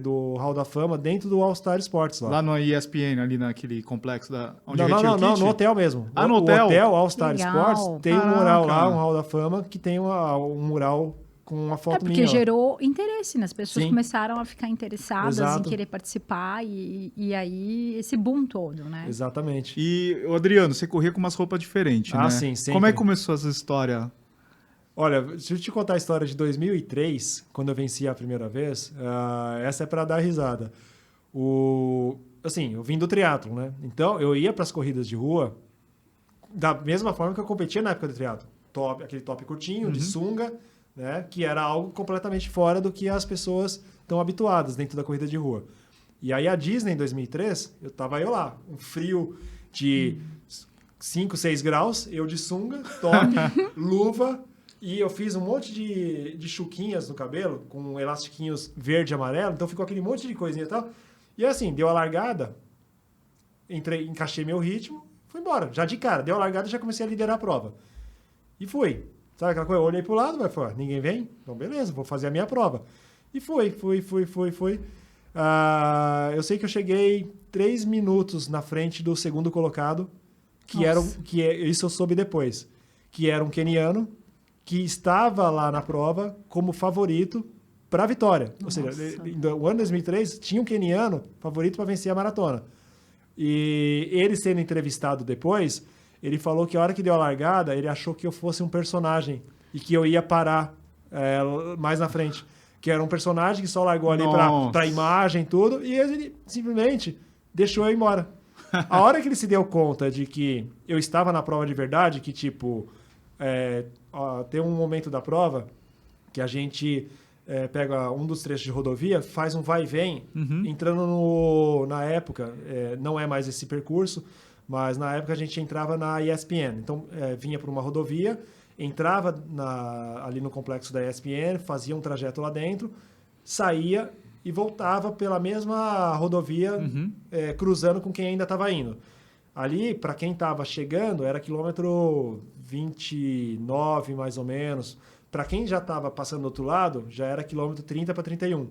do Hall da Fama dentro do All Star Sports lá. Lá no ESPN, ali naquele complexo onde Não, retira o kit? no hotel mesmo. No O hotel? hotel All Star Legal. Sports tem um mural lá, um Hall da Fama, que tem um mural com uma foto Porque minha. gerou interesse, né? As pessoas Sim. começaram a ficar interessadas em Exato. querer participar e aí esse boom todo, né? Exatamente. E, ô, Adriano, você corria com umas roupas diferentes, né? Sim, sempre. Como é que começou essa história? Olha, deixa eu te contar a história de 2003, quando eu venci a primeira vez. Essa é para dar risada. Eu vim do triatlo, né? Então, eu ia para as corridas de rua da mesma forma que eu competia na época do triatlo. Aquele top curtinho, de sunga, né? Que era algo completamente fora do que as pessoas estão habituadas dentro da corrida de rua. E aí, a Disney, em 2003, estava eu lá, um frio de 5, 6 graus, eu de sunga, top, luva. E eu fiz um monte de chuquinhas no cabelo, com elastiquinhos verde e amarelo. Então ficou aquele monte de coisinha e tal. E assim, deu a largada, encaixei meu ritmo, fui embora. Já de cara, deu a largada e já comecei a liderar a prova. E fui. Sabe aquela coisa? Eu olhei pro lado, ninguém vem? Então beleza, vou fazer a minha prova. E fui. Eu sei que eu cheguei 3 minutos na frente do segundo colocado, isso eu soube depois, que era um queniano, que estava lá na prova como favorito para a vitória. Ou seja, no ano 2003, tinha um queniano favorito para vencer a maratona. E ele sendo entrevistado depois, ele falou que a hora que deu a largada, ele achou que eu fosse um personagem e que eu ia parar mais na frente. Que era um personagem que só largou ali para imagem e tudo, e ele simplesmente deixou eu ir embora. A hora que ele se deu conta de que eu estava na prova de verdade, que tipo... tem um momento da prova que a gente pega um dos trechos de rodovia, faz um vai e vem, entrando na época, não é mais esse percurso, mas na época a gente entrava na ESPN. Então, vinha por uma rodovia, entrava ali no complexo da ESPN, fazia um trajeto lá dentro, saía e voltava pela mesma rodovia, cruzando com quem ainda estava indo. Ali, para quem estava chegando, era quilômetro 29, mais ou menos. Para quem já estava passando do outro lado, já era quilômetro 30 para 31.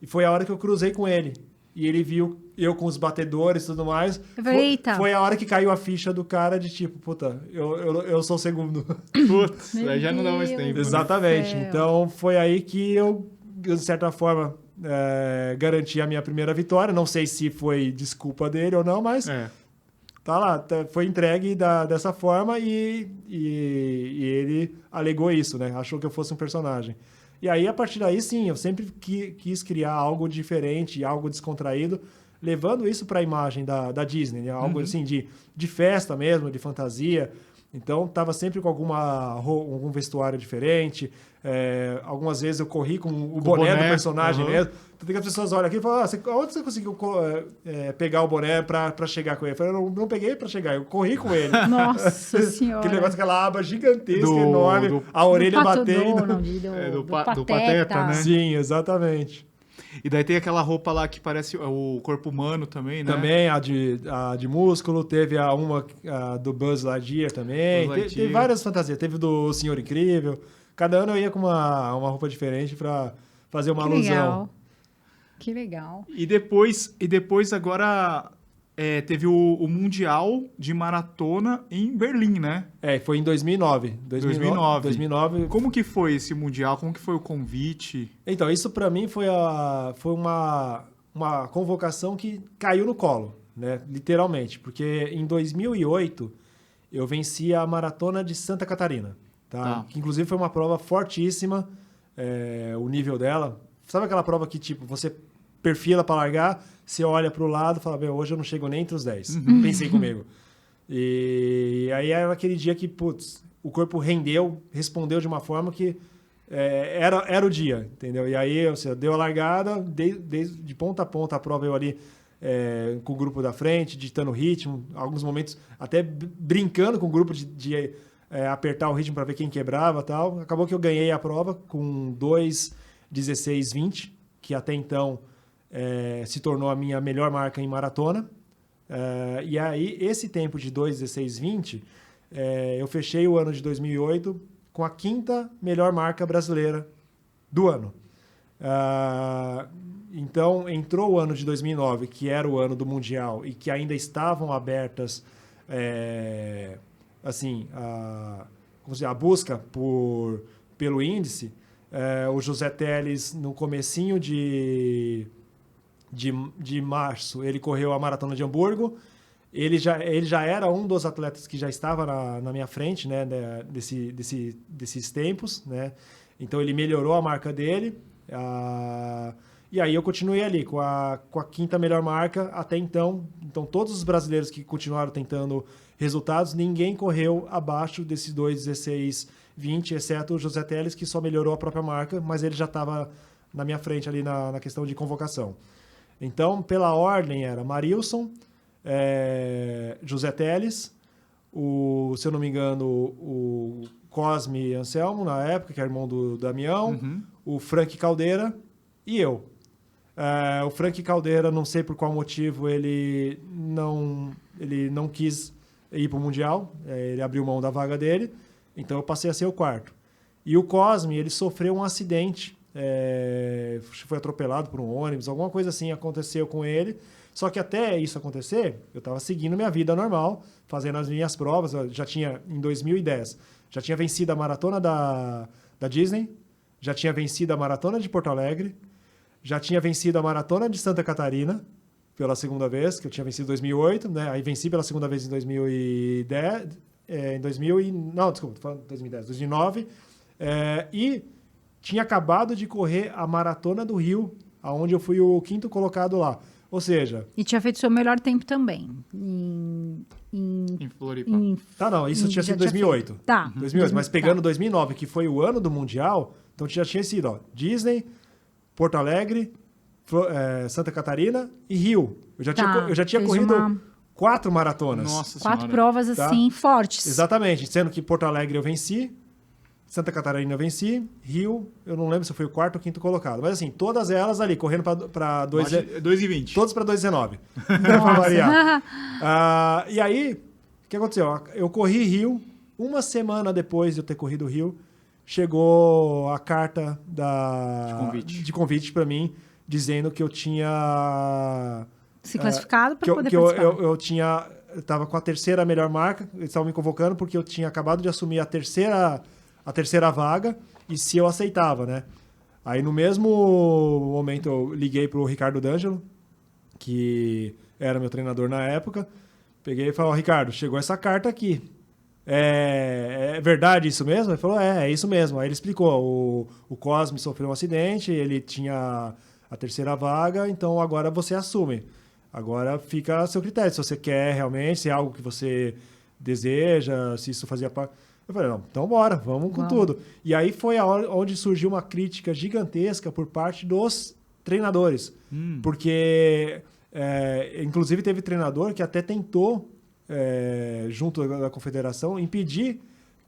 E foi a hora que eu cruzei com ele. E ele viu eu com os batedores e tudo mais. Eita. Foi a hora que caiu a ficha do cara de tipo, puta, eu sou o segundo. Putz, Meu aí já não dá mais Deus. tempo. né? Exatamente. céu. Então, foi aí que eu, de certa forma, garanti a minha primeira vitória. Não sei se foi desculpa dele ou não, mas... Tá lá, foi entregue dessa forma e ele alegou isso, né? Achou que eu fosse um personagem. E aí, a partir daí, sim, eu sempre quis criar algo diferente, algo descontraído, levando isso para a imagem da Disney, né? Algo assim de festa mesmo, de fantasia. Então, estava sempre com algum vestuário diferente. Algumas vezes eu corri com o boné do personagem mesmo. Então, as pessoas olham aqui e falam, onde você conseguiu pegar o boné para chegar com ele? Eu falei, eu não peguei para chegar, eu corri com ele. Nossa senhora. Aquele negócio, aquela aba gigantesca, enorme, a orelha batendo. Do Pateta, né? Sim, exatamente. E daí tem aquela roupa lá que parece o corpo humano também, né? Também a de músculo, teve a do Buzz Lightyear também. Buzz Lightyear. Teve várias fantasias. Teve do Senhor Incrível. Cada ano eu ia com uma roupa diferente pra fazer uma Que alusão. legal. Que legal. E depois agora teve o Mundial de Maratona em Berlim, né? Foi em 2009. 2009. Como que foi esse Mundial? Como que foi o convite? Então, isso pra mim foi uma convocação que caiu no colo, né? Literalmente. Porque em 2008 eu venci a Maratona de Santa Catarina. Tá? Que inclusive foi uma prova fortíssima, o nível dela. Sabe aquela prova que tipo você perfila para largar, você olha para o lado e fala, hoje eu não chego nem entre os 10. Pensei comigo. E aí era aquele dia que, putz, o corpo respondeu de uma forma que era o dia, entendeu? E aí deu a largada, de ponta a ponta a prova eu ali com o grupo da frente, ditando o ritmo, alguns momentos até brincando com o grupo de apertar o ritmo para ver quem quebrava e tal. Acabou que eu ganhei a prova com 2:16:20, que até então se tornou a minha melhor marca em maratona. E aí, esse tempo de 2:16:20, eu fechei o ano de 2008 com a 5ª melhor marca brasileira do ano. Então, entrou o ano de 2009, que era o ano do Mundial, e que ainda estavam abertas a busca pelo índice. O José Teles, no comecinho de março, ele correu a Maratona de Hamburgo. Ele já era um dos atletas que já estava na minha frente, né, desses tempos, né? Então ele melhorou a marca dele. E aí eu continuei ali com a 5ª melhor marca até então. Então todos os brasileiros que continuaram tentando resultados, ninguém correu abaixo desses 2:16:20, exceto o José Teles, que só melhorou a própria marca, mas ele já estava na minha frente ali na questão de convocação. Então, pela ordem, era Marilson, José Teles, se eu não me engano, o Cosme Anselmo, na época, que era irmão do Damião, o Frank Caldeira e eu. O Frank Caldeira, não sei por qual motivo, ele não quis ir para o Mundial, ele abriu mão da vaga dele, então eu passei a ser o 4º. E o Cosme, ele sofreu um acidente, foi atropelado por um ônibus, alguma coisa assim aconteceu com ele. Só que até isso acontecer, eu estava seguindo minha vida normal, fazendo as minhas provas. Eu já tinha, em 2010, já tinha vencido a maratona da Disney, já tinha vencido a maratona de Porto Alegre, já tinha vencido a maratona de Santa Catarina pela segunda vez, que eu tinha vencido em 2008, né? Aí venci pela segunda vez em 2010, 2009, e tinha acabado de correr a Maratona do Rio, onde eu fui o 5º colocado lá. Ou seja... E tinha feito seu melhor tempo também. Em Floripa. Isso tinha sido em 2008. Tá. 2008, mas pegando 2009, que foi o ano do Mundial, então já tinha sido Disney, Porto Alegre, Santa Catarina e Rio. Eu já tinha corrido 4 maratonas. Nossa 4 Senhora. provas assim, fortes. Exatamente. Sendo que Porto Alegre eu venci, Santa Catarina eu venci, Rio, eu não lembro se foi o 4º ou 5º colocado. Mas assim, todas elas ali, correndo para 2:20. Todos para 2:19. Para variar. E aí, o que aconteceu? Eu corri Rio, uma semana depois de eu ter corrido Rio, chegou a carta de convite para mim, dizendo que eu tinha... Se classificado para poder participar. Eu estava com a 3ª melhor marca, eles estavam me convocando porque eu tinha acabado de assumir a terceira vaga, e se eu aceitava, né? Aí no mesmo momento eu liguei pro Ricardo D'Angelo, que era meu treinador na época, peguei e falei, Ricardo, chegou essa carta aqui. É verdade isso mesmo? Ele falou, é isso mesmo. Aí ele explicou, o Cosme sofreu um acidente, ele tinha a 3ª vaga, então agora você assume. Agora fica a seu critério, se você quer realmente, se é algo que você deseja, se isso fazia parte... Eu falei, não, então bora, vamos com tudo. E aí foi onde surgiu uma crítica gigantesca por parte dos treinadores. Porque, inclusive, teve treinador que até tentou, junto da confederação, impedir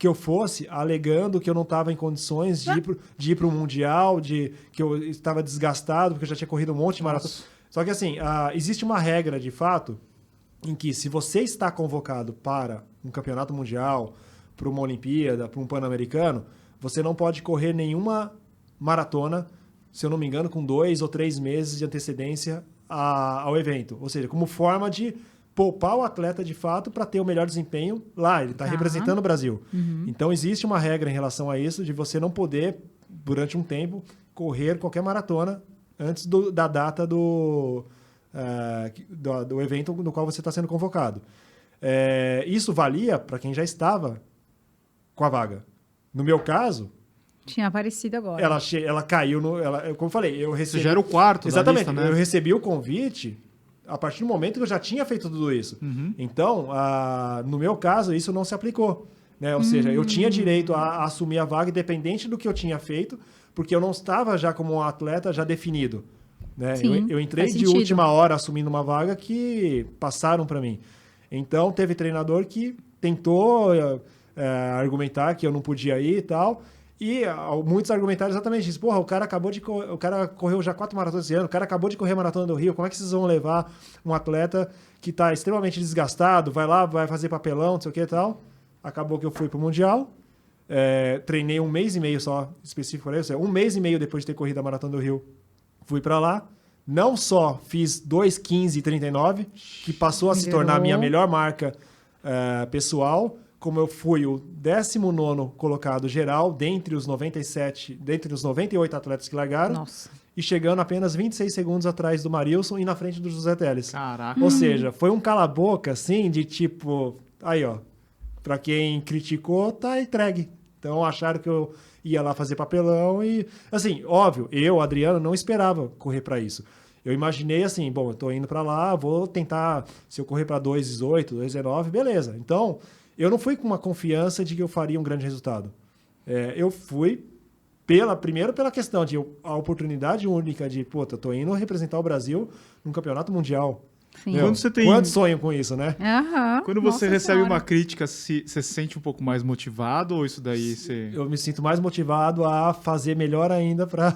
que eu fosse alegando que eu não estava em condições de ir para o Mundial, que eu estava desgastado, porque eu já tinha corrido um monte de maratona. Só que assim, existe uma regra de fato em que se você está convocado para um campeonato mundial, para uma Olimpíada, para um Pan-Americano, você não pode correr nenhuma maratona, se eu não me engano, com 2 ou 3 meses de antecedência ao evento. Ou seja, como forma de poupar o atleta de fato para ter o melhor desempenho lá. Ele está representando o Brasil. Então, existe uma regra em relação a isso de você não poder, durante um tempo, correr qualquer maratona antes da data do evento no qual você está sendo convocado. Isso valia para quem já estava com a vaga. No meu caso... Tinha aparecido agora. Ela caiu como eu falei, eu recebi... Você já era o quarto Exatamente, da lista, né? Eu recebi o convite a partir do momento que eu já tinha feito tudo isso. Então, no meu caso, isso não se aplicou. Né? Ou seja, eu tinha direito a assumir a vaga independente do que eu tinha feito, porque eu não estava já como um atleta já definido. Né? Sim, eu entrei faz de sentido. última hora assumindo uma vaga que passaram para mim. Então, teve treinador que tentou argumentar que eu não podia ir e tal. E muitos argumentaram exatamente isso. Porra, o cara correu já 4 maratonas esse ano, o cara acabou de correr a Maratona do Rio, como é que vocês vão levar um atleta que está extremamente desgastado, vai lá, vai fazer papelão, não sei o que e tal. Acabou que eu fui pro Mundial, treinei 1 mês e meio só, específico para isso, 1 mês e meio depois de ter corrido a Maratona do Rio, fui para lá. Não só fiz 2:15:39, que passou a se tornar a minha melhor marca pessoal, como eu fui o 19º colocado geral dentre os 98 atletas que largaram. Nossa. E chegando apenas 26 segundos atrás do Marilson e na frente do José Teles. Caraca. Ou seja, foi um cala-boca, assim, de tipo... Aí, ó. Pra quem criticou, tá entregue. Então, acharam que eu ia lá fazer papelão e... Assim, óbvio, Adriano, não esperava correr pra isso. Eu imaginei assim, bom, eu tô indo pra lá, vou tentar... Se eu correr pra 2:18, 2:19, beleza. Então... Eu não fui com uma confiança de que eu faria um grande resultado. Eu fui primeiro pela questão de a oportunidade única de, eu tô indo representar o Brasil num campeonato mundial. Sim. Meu, Quando você tem- quanto sonho com isso, né? Quando você Nossa recebe Senhora. uma crítica, você se sente um pouco mais motivado ou isso daí você... Eu me sinto mais motivado a fazer melhor ainda para...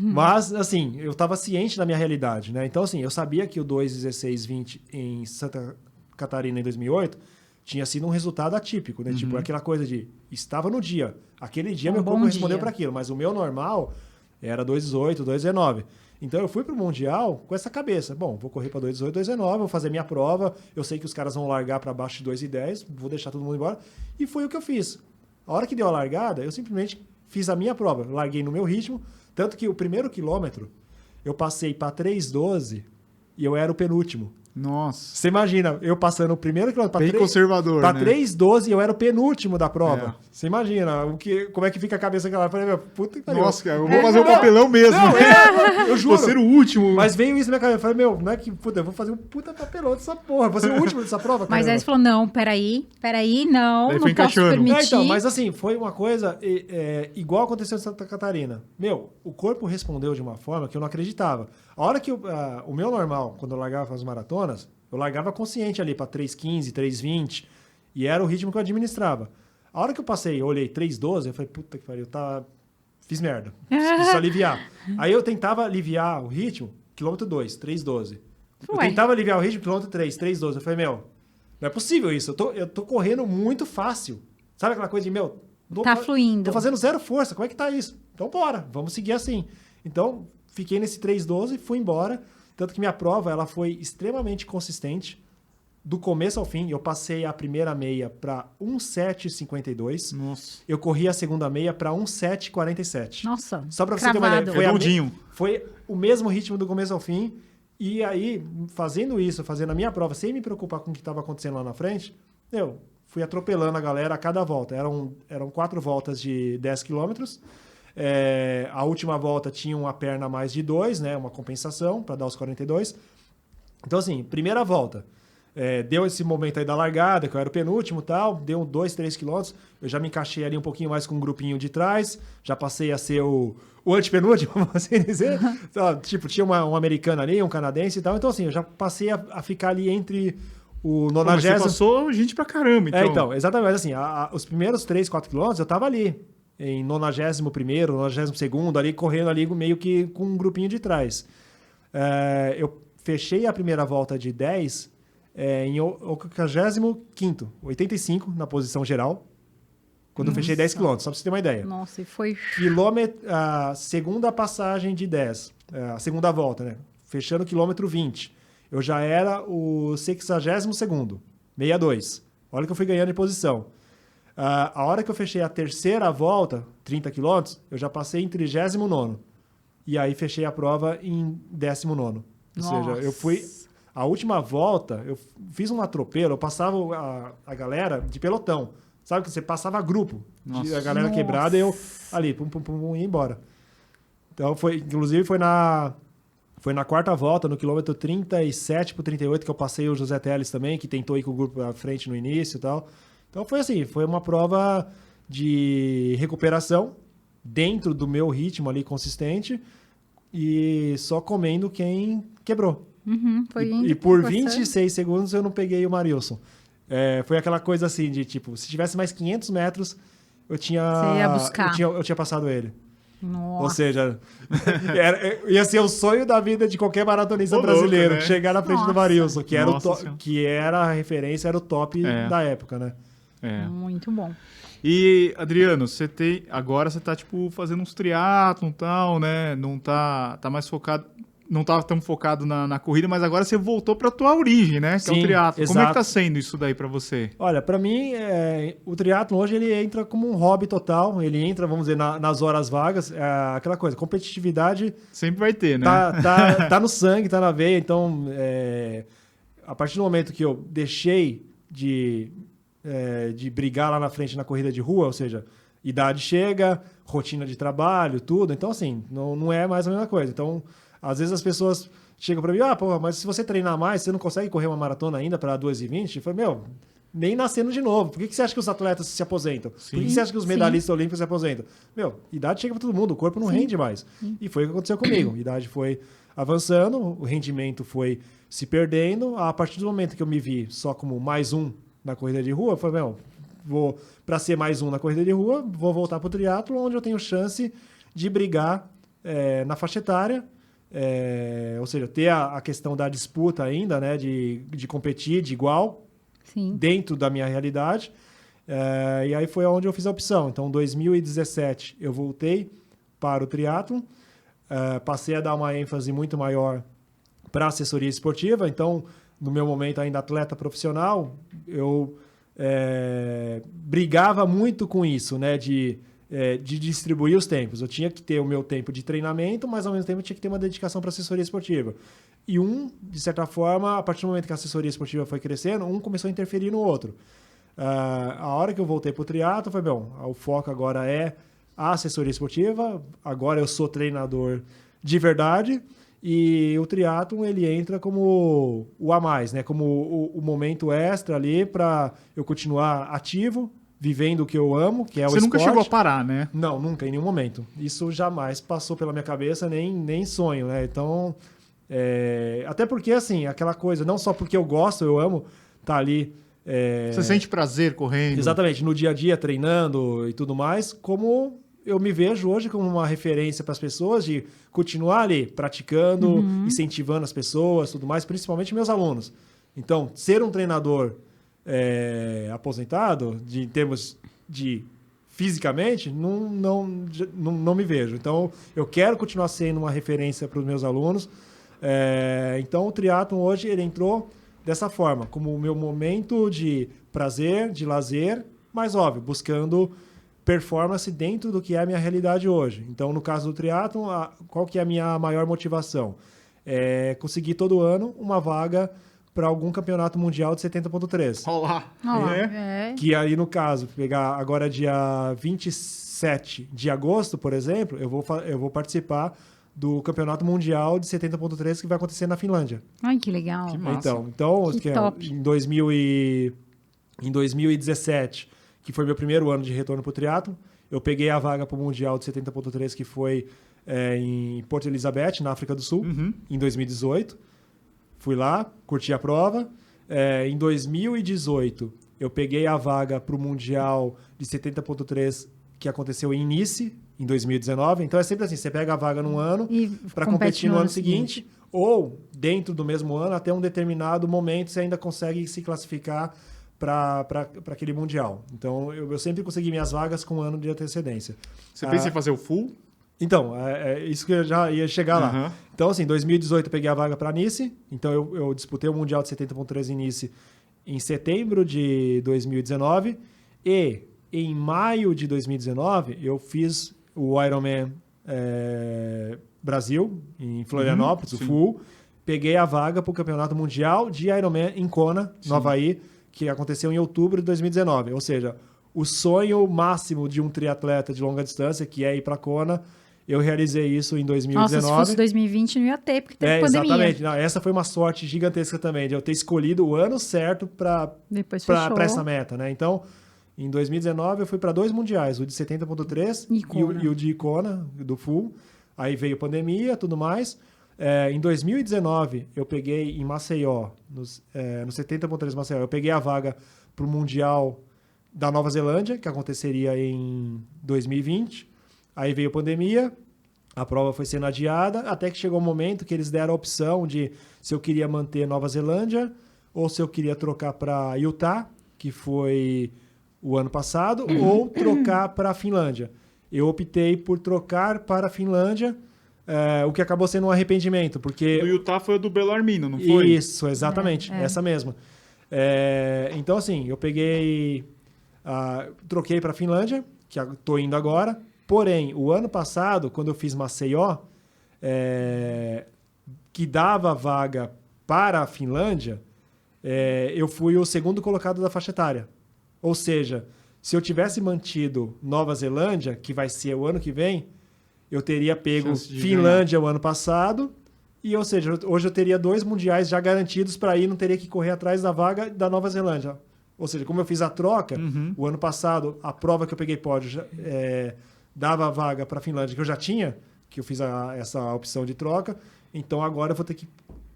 Mas, assim, eu estava ciente da minha realidade, né? Então, assim, eu sabia que o 2:16:20 em Santa Catarina em 2008 tinha sido um resultado atípico, né? Tipo, aquela coisa de... Estava no dia. Aquele dia meu corpo respondeu para aquilo. Mas o meu normal era 2:18, 2:19. Então, eu fui para o Mundial com essa cabeça. Bom, vou correr para 2:18, 2:19, vou fazer minha prova. Eu sei que os caras vão largar para baixo de 2:10, vou deixar todo mundo embora. E foi o que eu fiz. A hora que deu a largada, eu simplesmente fiz a minha prova. Larguei no meu ritmo. Tanto que o primeiro quilômetro, eu passei para 3:12 e eu era o penúltimo. Nossa. Você imagina, eu passando o primeiro quilômetro Bem conservador, né? para 3:12 e eu era o penúltimo da prova. É. Você imagina como é que fica a cabeça daquela. Eu falei, meu, puta que pariu. Nossa, cara, eu vou fazer o papelão mesmo. Não, eu juro. Vou ser o último. Mas veio isso na minha cabeça. Eu falei, meu, não é que, puta, eu vou fazer um puta papelão dessa porra. Vou ser o último dessa prova, cara. Mas aí você falou, não, peraí, não, Daí não foi posso encaixando. permitir. Então, mas assim, foi uma coisa igual aconteceu em Santa Catarina. Meu, o corpo respondeu de uma forma que eu não acreditava. A hora que o meu normal, quando eu largava as maratonas, eu largava consciente ali para 3:15, 3:20, e era o ritmo que eu administrava. A hora que eu passei, eu olhei 3:12, eu falei, puta que pariu, fiz merda. Preciso aliviar. Aí eu tentava aliviar o ritmo, quilômetro 2, 3:12. Eu Ué. tentava aliviar o ritmo, quilômetro 3, 3:12. Eu falei, meu, não é possível isso. Eu tô correndo muito fácil. Sabe aquela coisa de, meu... Tá fluindo. Tô fazendo zero força, como é que tá isso? Então bora, vamos seguir assim. Então, fiquei nesse 3:12, fui embora. Tanto que minha prova ela foi extremamente consistente. Do começo ao fim, eu passei a primeira meia para 1:7:52. Nossa. Eu corri a segunda meia para 1:7:47. Nossa, Só para você ter uma cravado. ideia. Redondinho. Foi o mesmo ritmo do começo ao fim. E aí, fazendo isso, fazendo a minha prova, sem me preocupar com o que estava acontecendo lá na frente, eu fui atropelando a galera a cada volta. Eram 4 voltas de 10 quilômetros. A última volta tinha uma perna a mais de 2, né? Uma compensação para dar os 42. Então, assim, primeira volta. Deu esse momento aí da largada, que eu era o penúltimo e tal, deu 2, 3 quilômetros. Eu já me encaixei ali um pouquinho mais com um grupinho de trás, já passei a ser o antepenúltimo, vamos assim dizer. Então, tipo, tinha um americano ali, um canadense e tal. Então, assim, eu já passei a ficar ali entre O Pô, mas você 90º... passou gente pra caramba, então. Então, exatamente. Mas, assim, os primeiros 3, 4 quilômetros eu tava ali, em 91º, 92º, ali, correndo ali meio que com um grupinho de trás. Eu fechei a primeira volta de 10 em 85º, 85 na posição geral, quando eu fechei 10 quilômetros, só pra você ter uma ideia. Nossa, e foi... A segunda passagem de 10, a segunda volta, né? Fechando o quilômetro 20. Eu já era o 62º, 62. Olha que eu fui ganhando de posição. A hora que eu fechei a terceira volta, 30 quilômetros, eu já passei em 39º. E aí fechei a prova em 19º. Ou seja, eu fui... A última volta, eu fiz um atropelo, eu passava a galera de pelotão. Sabe que você passava grupo, a galera quebrada, e eu ali, pum, pum, pum, ia embora. Então, inclusive, foi na quarta volta, no quilômetro 37 pro 38, que eu passei o José Teles também, que tentou ir com o grupo à frente no início e tal. Então, foi assim, foi uma prova de recuperação dentro do meu ritmo ali consistente e só comendo quem quebrou. Foi E por 26 segundos eu não peguei o Marilson. Foi aquela coisa assim de tipo, se tivesse mais 500 metros, Você ia buscar. eu tinha passado ele. Nossa. Ou seja, ia ser o sonho da vida de qualquer maratonista brasileiro, né? chegar na frente do Nossa. Marilson, que era, Nossa a referência, era o top da época, né? Muito bom. E, Adriano, agora você tá, tipo, fazendo uns triatlon e tal, né? Não tá mais focado... Não estava tão focado na corrida, mas agora você voltou para a tua origem, né? Que é o triatlo. Como é que tá sendo isso daí para você? Olha, para mim, o triatlo hoje ele entra como um hobby total. Ele entra, vamos dizer, nas horas vagas. Aquela coisa, competitividade... Sempre vai ter, né? Tá no sangue, tá na veia. Então, a partir do momento que eu deixei de brigar lá na frente na corrida de rua, ou seja, idade chega, rotina de trabalho, tudo. Então, assim, não é mais a mesma coisa. Então... Às vezes as pessoas chegam para mim, mas se você treinar mais, você não consegue correr uma maratona ainda para 2h20? Eu falo, nem nascendo de novo. Por que você acha que os atletas se aposentam? Sim. Por que você acha que os medalhistas olímpicos se aposentam? Idade chega para todo mundo, o corpo não rende mais. E foi o que aconteceu comigo. A idade foi avançando, o rendimento foi se perdendo. A partir do momento que eu me vi só como mais um na corrida de rua, eu falei, para ser mais um na corrida de rua, vou voltar para o triatlo, onde eu tenho chance de brigar na faixa etária. Ou seja, ter a questão da disputa ainda, né, de competir de igual. Sim. Dentro da minha realidade. E aí foi onde eu fiz a opção. Então, em 2017, eu voltei para o triatlon, passei a dar uma ênfase muito maior para a assessoria esportiva. Então, no meu momento ainda atleta profissional, eu brigava muito com isso, né, de distribuir os tempos. Eu tinha que ter o meu tempo de treinamento, mas ao mesmo tempo eu tinha que ter uma dedicação para a assessoria esportiva. E de certa forma, a partir do momento que a assessoria esportiva foi crescendo, começou a interferir no outro. A hora que eu voltei para o triatlo, foi o foco agora é a assessoria esportiva, agora eu sou treinador de verdade, e o triatlo ele entra como o a mais, né? Como o momento extra ali para eu continuar ativo, vivendo o que eu amo, que é o esporte. Você nunca chegou a parar, né? Não, nunca, em nenhum momento. Isso jamais passou pela minha cabeça, nem sonho, né? Então, até porque, assim, aquela coisa, não só porque eu gosto, eu amo estar ali... Você sente prazer correndo? Exatamente, no dia a dia, treinando e tudo mais, como eu me vejo hoje como uma referência para as pessoas de continuar ali, praticando, incentivando as pessoas, tudo mais, principalmente meus alunos. Então, ser um treinador... aposentado, em termos de fisicamente, não me vejo. Então, eu quero continuar sendo uma referência para os meus alunos. Então, o triatlon hoje ele entrou dessa forma, como o meu momento de prazer, de lazer, mas óbvio, buscando performance dentro do que é a minha realidade hoje. Então, no caso do triatlon, qual que é a minha maior motivação? Conseguir todo ano uma vaga para algum campeonato mundial de 70.3. Olá! Que aí, no caso, pegar agora dia 27 de agosto, por exemplo, eu vou participar do campeonato mundial de 70.3 que vai acontecer na Finlândia. Ai, que legal. Que massa. Então que top. Em 2017, que foi meu primeiro ano de retorno para o triatlo, eu peguei a vaga para o mundial de 70.3 que foi em Porto Elizabeth, na África do Sul, em 2018. Fui lá, curti a prova. Em 2018, eu peguei a vaga para o Mundial de 70.3 que aconteceu em Nice, em 2019. Então é sempre assim, você pega a vaga num ano para competir no ano seguinte, ou dentro do mesmo ano, até um determinado momento, você ainda consegue se classificar para aquele Mundial. Então eu sempre consegui minhas vagas com um ano de antecedência. Você pensa em fazer o full? Então, é isso que eu já ia chegar lá. Então, assim, em 2018 eu peguei a vaga para Nice. Então, eu disputei o Mundial de 70.3 em Nice em setembro de 2019. E em maio de 2019, eu fiz o Ironman Brasil, em Florianópolis, o full. Peguei a vaga para o Campeonato Mundial de Ironman em Kona, no Havaí, que aconteceu em outubro de 2019. Ou seja, o sonho máximo de um triatleta de longa distância, que é ir para Kona, eu realizei isso em 2019. Nossa, se fosse 2020 não ia ter, porque teve pandemia. Exatamente. Não, essa foi uma sorte gigantesca também, de eu ter escolhido o ano certo para essa meta, né? Então, em 2019 eu fui para 2 mundiais, o de 70.3 e o de Kona, do full. Aí veio pandemia, tudo mais. Em 2019 eu peguei em Maceió, no 70.3 Maceió, eu peguei a vaga para o Mundial da Nova Zelândia, que aconteceria em 2020. Aí veio a pandemia, a prova foi sendo adiada, até que chegou um momento que eles deram a opção de se eu queria manter Nova Zelândia ou se eu queria trocar para Utah, que foi o ano passado, ou trocar para a Finlândia. Eu optei por trocar para a Finlândia, o que acabou sendo um arrependimento, porque... O Utah foi o do Bellarmino, não foi? Isso, exatamente, essa mesma. Então, assim, eu troquei para a Finlândia, que estou indo agora. Porém, o ano passado, quando eu fiz Maceió, que dava vaga para a Finlândia, eu fui o segundo colocado da faixa etária. Ou seja, se eu tivesse mantido Nova Zelândia, que vai ser o ano que vem, eu teria pego Finlândia o ano passado, ou seja, hoje eu teria 2 mundiais já garantidos para ir, não teria que correr atrás da vaga da Nova Zelândia. Ou seja, como eu fiz a troca, o ano passado, a prova que eu peguei pódio dava a vaga para a Finlândia, que eu já tinha, que eu fiz essa opção de troca. Então, agora eu vou ter que,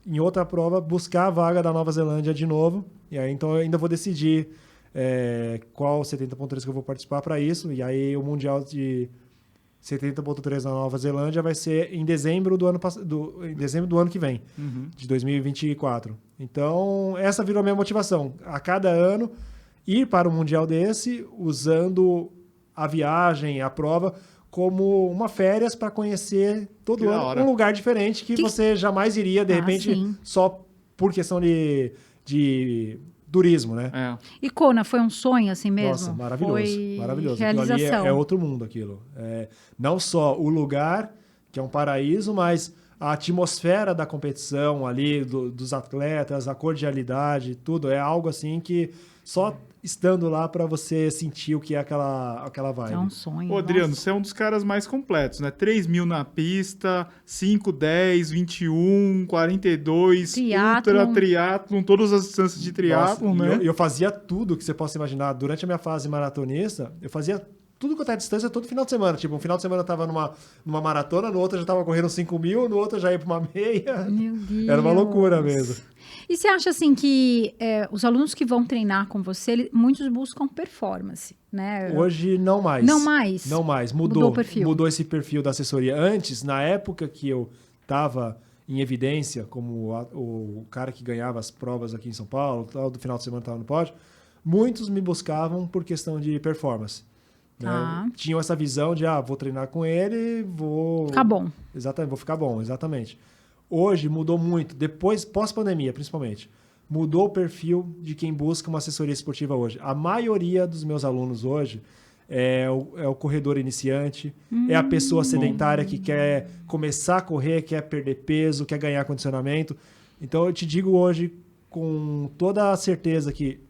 em outra prova, buscar a vaga da Nova Zelândia de novo. E aí, então, eu ainda vou decidir qual 70.3 que eu vou participar para isso. E aí, o Mundial de 70.3 na Nova Zelândia vai ser em dezembro do ano que vem, de 2024. Então, essa virou a minha motivação. A cada ano, ir para um Mundial desse, usando a viagem, a prova, como uma férias para conhecer todo ano um lugar diferente que você jamais iria, de repente, só por questão de turismo, né? E Kona, foi um sonho assim mesmo? Nossa, maravilhoso. Foi maravilhoso. Realização. Aquilo ali é outro mundo, aquilo. Não só o lugar, que é um paraíso, mas a atmosfera da competição ali, dos atletas, a cordialidade, tudo. É algo assim que só estando lá para você sentir o que é aquela vibe. É um sonho. Ô, Adriano, você é um dos caras mais completos, né? 3.000 na pista, 5, 10, 21, 42, ultra, triatlon, todas as distâncias de triatlon, né? Eu fazia tudo que você possa imaginar. Durante a minha fase maratonista, eu fazia tudo quanto é distância todo final de semana. Tipo, um final de semana eu tava numa maratona, no outro eu já tava correndo 5.000, no outro eu já ia pra uma meia. Meu Deus. Era uma loucura mesmo. E você acha, assim, que os alunos que vão treinar com você, muitos buscam performance, né? Hoje, não mais. Não mais? Não mais. Mudou o perfil. Mudou esse perfil da assessoria. Antes, na época que eu estava em evidência, como o cara que ganhava as provas aqui em São Paulo, do final de semana estava no pódio, muitos me buscavam por questão de performance. Né? Tinham essa visão de, vou treinar com ele, vou... Ficar bom. Exatamente, vou ficar bom, exatamente. Hoje mudou muito, depois, pós-pandemia principalmente, mudou o perfil de quem busca uma assessoria esportiva hoje. A maioria dos meus alunos hoje é o corredor iniciante, é a pessoa sedentária que quer começar a correr, quer perder peso, quer ganhar condicionamento. Então eu te digo hoje com toda a certeza que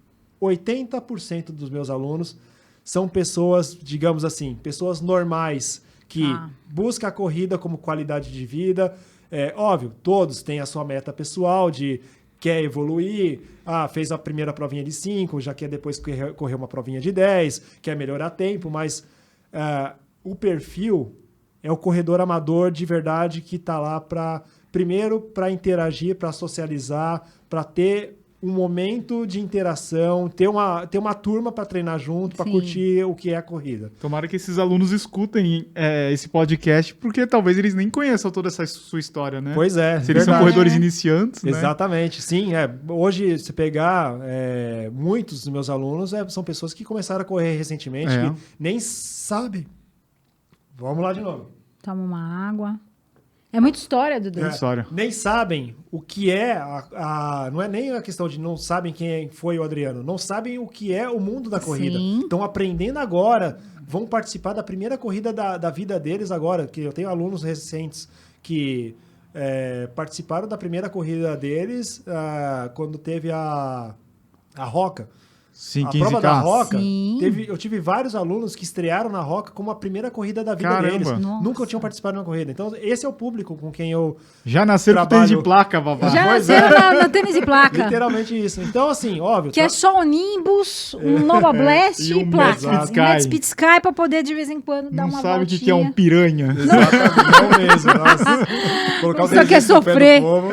80% dos meus alunos são pessoas, digamos assim, pessoas normais que buscam a corrida como qualidade de vida. Óbvio, todos têm a sua meta pessoal de quer evoluir, fez a primeira provinha de 5, já quer depois correr uma provinha de 10, quer melhorar tempo, mas o perfil é o corredor amador de verdade que está lá primeiro para interagir, para socializar, para ter um momento de interação, ter uma turma para treinar junto, para Sim. curtir o que é a corrida. Tomara que esses alunos escutem esse podcast, porque talvez eles nem conheçam toda essa sua história, né? Pois é, Se eles são verdade. corredores iniciantes, né? Exatamente, sim. Hoje, se pegar muitos dos meus alunos, são pessoas que começaram a correr recentemente, que nem sabem. Vamos lá de novo. Toma uma água. É muita história, Dudu. História. Nem sabem o que é não é nem a questão de não sabem quem foi o Adriano, não sabem o que é o mundo da corrida. Sim. Estão aprendendo agora, vão participar da primeira corrida da vida deles agora, que eu tenho alunos recentes que participaram da primeira corrida deles quando teve a Roca. Sim, A 15K. prova da Roca, Sim. eu tive vários alunos que estrearam na Roca como a primeira corrida da vida Caramba. deles. Nossa. Nunca tinham participado de uma corrida. Então, esse é o público com quem eu Já nasceram com tênis de placa, Vavá. Já pois nasceram na tênis e placa. literalmente isso. Então, assim, óbvio. Que é só um Nimbus, um Nova Blast E e, um placa. Mad Speed Um Mad Sky. Speed Sky pra poder de vez em quando dar Não uma sabe o voltinha. que é um piranha. Exatamente, não mesmo. Nossa. Colocar o Só quer desenho no pé do sofrer. povo,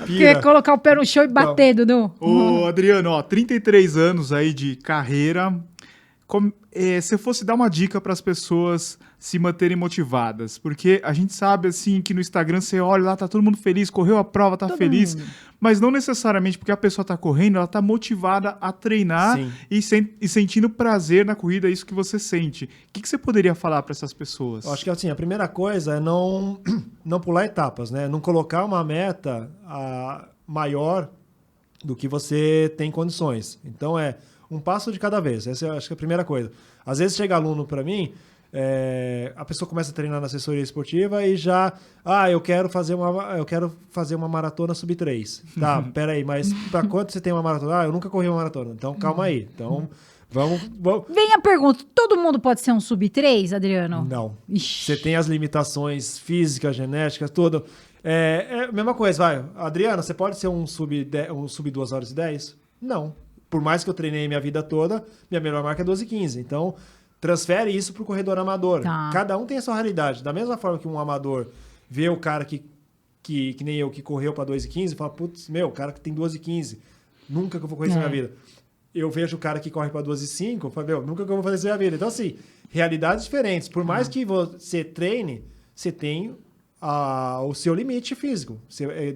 Quer pira. colocar o pé no chão e bater, Dudu. Ô, Adriano, 33 anos aí de carreira. Se fosse dar uma dica para as pessoas se manterem motivadas, porque a gente sabe assim que no Instagram você olha lá, tá todo mundo feliz, correu a prova, tá Todo feliz, mundo. mas não necessariamente porque a pessoa tá correndo, ela tá motivada a treinar Sim. e sentindo prazer na corrida, é isso que você sente. O que você poderia falar para essas pessoas? Eu acho que assim, a primeira coisa é não pular etapas, né? Não colocar uma meta maior do que você tem condições. Então um passo de cada vez. Essa eu acho que é a primeira coisa. Às vezes chega aluno para mim, a pessoa começa a treinar na assessoria esportiva e já, eu quero fazer uma maratona sub-3. Tá, peraí, mas para quanto você tem uma maratona? Eu nunca corri uma maratona. Então calma aí. Então vamos. Vem a pergunta: todo mundo pode ser um sub-3, Adriano? Não. Ixi. Você tem as limitações físicas, genéticas, tudo. É a mesma coisa, vai. Adriano, você pode ser um sub 2 horas e 10? Não. Por mais que eu treinei minha vida toda, minha melhor marca é 12:15. Então, transfere isso para o corredor amador. Tá. Cada um tem a sua realidade. Da mesma forma que um amador vê o cara que nem eu, que correu para 2:15, fala, putz, o cara que tem 12:15, nunca que eu vou correr isso na minha vida. Eu vejo o cara que corre para 12:05, eu falo, nunca que eu vou fazer isso na minha vida. Então, assim, realidades diferentes. Por mais que você treine, você tem o seu limite físico.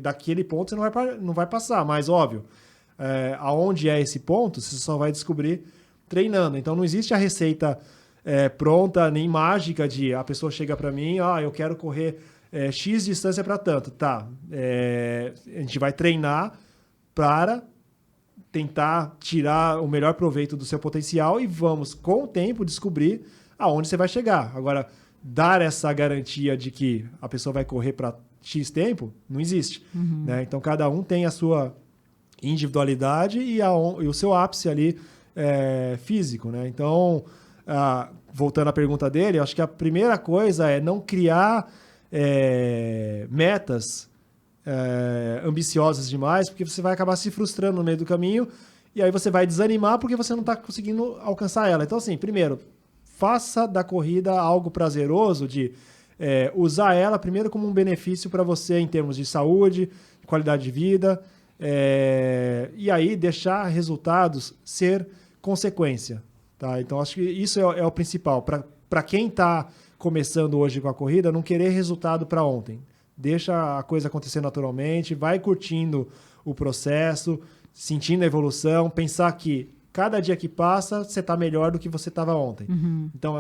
Daquele ponto você não vai passar, mas óbvio. Aonde é esse ponto, você só vai descobrir treinando. Então não existe a receita pronta, nem mágica de a pessoa chega para mim, eu quero correr X distância para tanto. Tá, a gente vai treinar para tentar tirar o melhor proveito do seu potencial e vamos, com o tempo, descobrir aonde você vai chegar. Agora, dar essa garantia de que a pessoa vai correr para X tempo, não existe. Né? Então cada um tem a sua individualidade e o seu ápice ali físico, né? Então, voltando à pergunta dele, eu acho que a primeira coisa é não criar metas ambiciosas demais, porque você vai acabar se frustrando no meio do caminho e aí você vai desanimar porque você não está conseguindo alcançar ela. Então, assim, primeiro, faça da corrida algo prazeroso de usar ela primeiro como um benefício para você em termos de saúde, qualidade de vida, e aí deixar resultados ser consequência. Tá? Então, acho que isso é o principal. Para quem está começando hoje com a corrida, não querer resultado para ontem. Deixa a coisa acontecer naturalmente, vai curtindo o processo, sentindo a evolução, pensar que cada dia que passa, você está melhor do que você estava ontem. Então,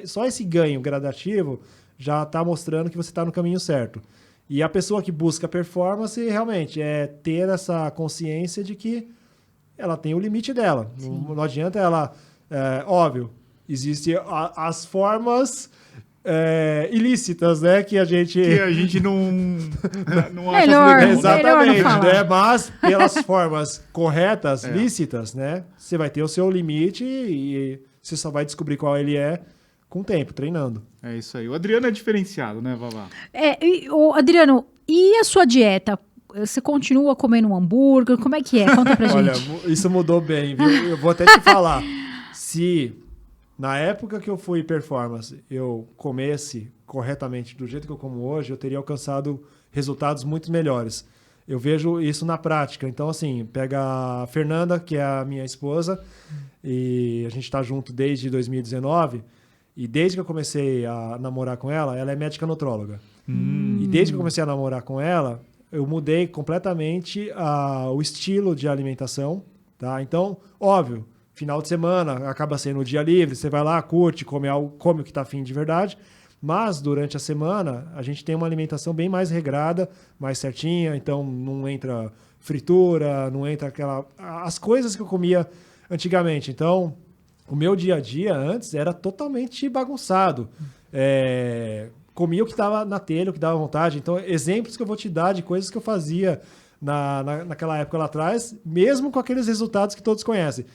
só esse ganho gradativo já está mostrando que você está no caminho certo. E a pessoa que busca performance, realmente, é ter essa consciência de que ela tem o limite dela. Não adianta ela... óbvio, existem as formas ilícitas, né? Que a gente não acha Melhor, legal. Exatamente, melhor não falar. né? Mas pelas formas corretas, lícitas, né? Você vai ter o seu limite e você só vai descobrir qual ele é com o tempo, treinando. É isso aí. O Adriano é diferenciado, né, Vavá? Adriano, e a sua dieta? Você continua comendo um hambúrguer? Como é que é? Conta pra Olha, gente. isso mudou bem, viu? Eu vou até te falar. Se na época que eu fui performance, eu comesse corretamente do jeito que eu como hoje, eu teria alcançado resultados muito melhores. eu vejo isso na prática. Então, assim, pega a Fernanda, que é a minha esposa, e a gente está junto desde 2019, e desde que eu comecei a namorar com ela, ela é médica nutróloga. E desde que eu comecei a namorar com ela, eu mudei completamente o estilo de alimentação, tá? Então, óbvio, final de semana acaba sendo o dia livre, você vai lá, curte, come o que está afim de verdade, mas durante a semana a gente tem uma alimentação bem mais regrada, mais certinha, então não entra fritura, não entra as coisas que eu comia antigamente. Então, o meu dia a dia antes era totalmente bagunçado. Comia o que estava na telha, o que dava vontade. Então, exemplos que eu vou te dar de coisas que eu fazia naquela época lá atrás, mesmo com aqueles resultados que todos conhecem.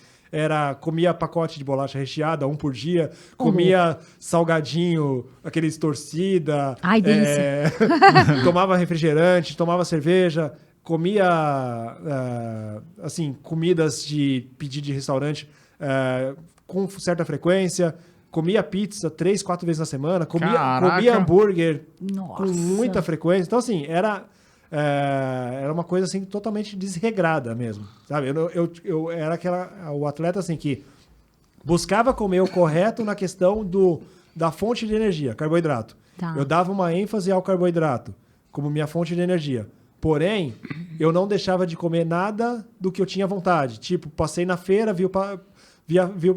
Comia pacote de bolacha recheada, 1 por dia, comia salgadinho, aqueles torcida. Ai, delícia. Tomava refrigerante, tomava cerveja, comia assim, comidas de pedir de restaurante com certa frequência, comia pizza 3, 4 vezes na semana, comia hambúrguer com muita frequência. Então, assim, era uma coisa assim totalmente desregrada mesmo, sabe? Eu era o atleta assim que buscava comer o correto na questão da fonte de energia, carboidrato. Tá. Eu dava uma ênfase ao carboidrato como minha fonte de energia. Porém, eu não deixava de comer nada do que eu tinha vontade. Tipo, passei na feira, viu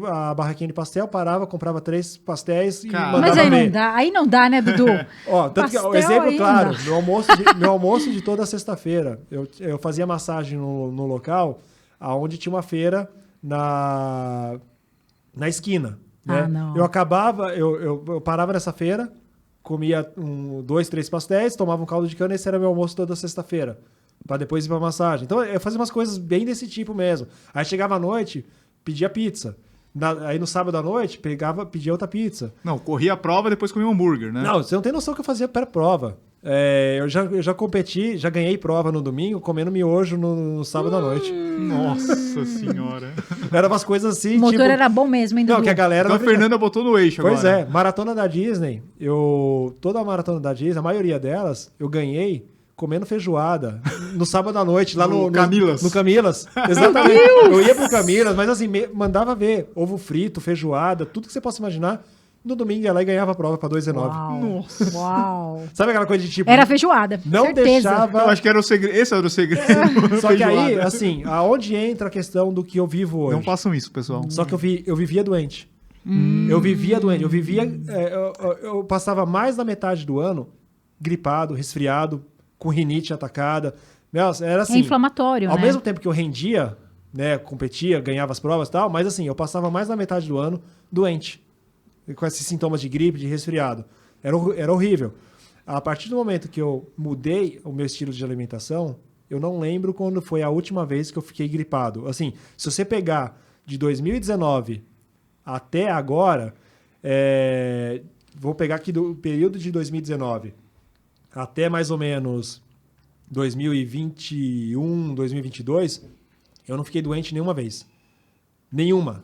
a barraquinha de pastel, parava, comprava 3 pastéis e mandava Mas ver. aí não dá, né, Dudu? Tanto que, o exemplo claro, meu almoço de toda sexta-feira, eu fazia massagem no local onde tinha uma feira na esquina. Né? Não. Eu parava nessa feira, comia 2, 3 pastéis, tomava um caldo de cana, esse era meu almoço toda sexta-feira, para depois ir para massagem. Então eu fazia umas coisas bem desse tipo mesmo. Aí chegava à noite, pedia pizza. Aí no sábado à noite, pedia outra pizza. Não, corria a prova e depois comia um hambúrguer, né? Não, você não tem noção que eu fazia pré-prova. Eu já competi, já ganhei prova no domingo, comendo miojo no sábado à noite. Nossa senhora. Eram umas coisas assim, O motor era bom mesmo, hein, Dudu? Não, que a galera... Então a Fernanda botou no eixo agora. Pois é, maratona da Disney, toda a maratona da Disney, a maioria delas, eu ganhei comendo feijoada no sábado à noite, lá no Camilas. No Camilas. Exatamente. Eu ia pro Camilas, mas assim, mandava ver ovo frito, feijoada, tudo que você possa imaginar. No domingo ia lá e ganhava a prova pra 2,19. Nossa. Uau. Sabe aquela coisa de tipo... Era feijoada, não certeza. deixava... Eu acho que era esse era o segredo. Só que aí, assim, aonde entra a questão do que eu vivo hoje? Não façam isso, pessoal. Só que eu vivia doente. Eu vivia doente. Eu passava mais da metade do ano gripado, resfriado, com rinite atacada. Era assim. É inflamatório, Ao né? mesmo tempo que eu rendia, né, competia, ganhava as provas e tal, mas assim, eu passava mais da metade do ano doente, com esses sintomas de gripe, de resfriado. Era horrível. A partir do momento que eu mudei o meu estilo de alimentação, eu não lembro quando foi a última vez que eu fiquei gripado. Assim, se você pegar de 2019 até agora, vou pegar aqui do período de 2019 até mais ou menos 2021, 2022, eu não fiquei doente nenhuma vez. Nenhuma.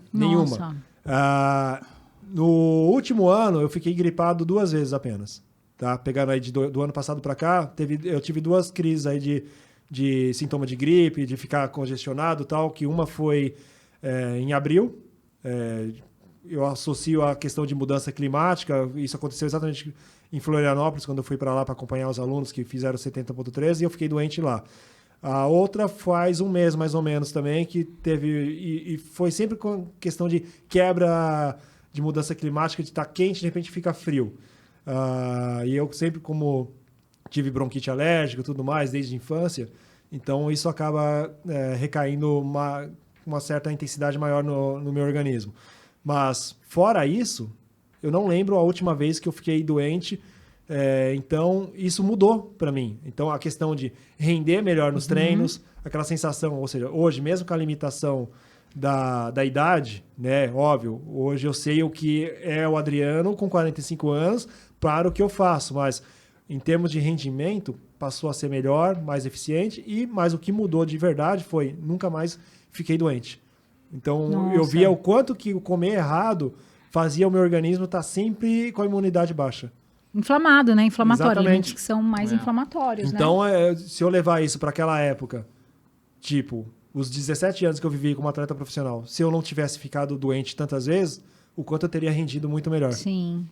No último ano, eu fiquei gripado 2 vezes apenas. Tá? Pegando aí do ano passado para cá, eu tive 2 crises aí de sintoma de gripe, de ficar congestionado e tal, que uma foi em abril. Eu associo a questão de mudança climática, isso aconteceu exatamente em Florianópolis, quando eu fui para lá para acompanhar os alunos que fizeram 70.13 e eu fiquei doente lá. A outra faz 1 mês, mais ou menos, também, que teve... E foi sempre com questão de quebra de mudança climática, de estar quente, de repente fica frio. E eu sempre, como tive bronquite alérgica e tudo mais, desde a infância, então isso acaba recaindo uma certa intensidade maior no meu organismo. Mas, fora isso, eu não lembro a última vez que eu fiquei doente. Então, isso mudou para mim. Então, a questão de render melhor nos treinos, aquela sensação, ou seja, hoje, mesmo com a limitação da idade, né? Óbvio, hoje eu sei o que é o Adriano com 45 anos para o que eu faço, mas em termos de rendimento, passou a ser melhor, mais eficiente, mas o que mudou de verdade foi nunca mais fiquei doente. Então, Nossa. eu via o quanto que o comer errado fazia o meu organismo estar sempre com a imunidade baixa. inflamado, né? Inflamatório. Exatamente. Alimentos que são mais inflamatórios, né? Então, se eu levar isso para aquela época, tipo, os 17 anos que eu vivi como atleta profissional, se eu não tivesse ficado doente tantas vezes, o quanto eu teria rendido muito melhor. Sim.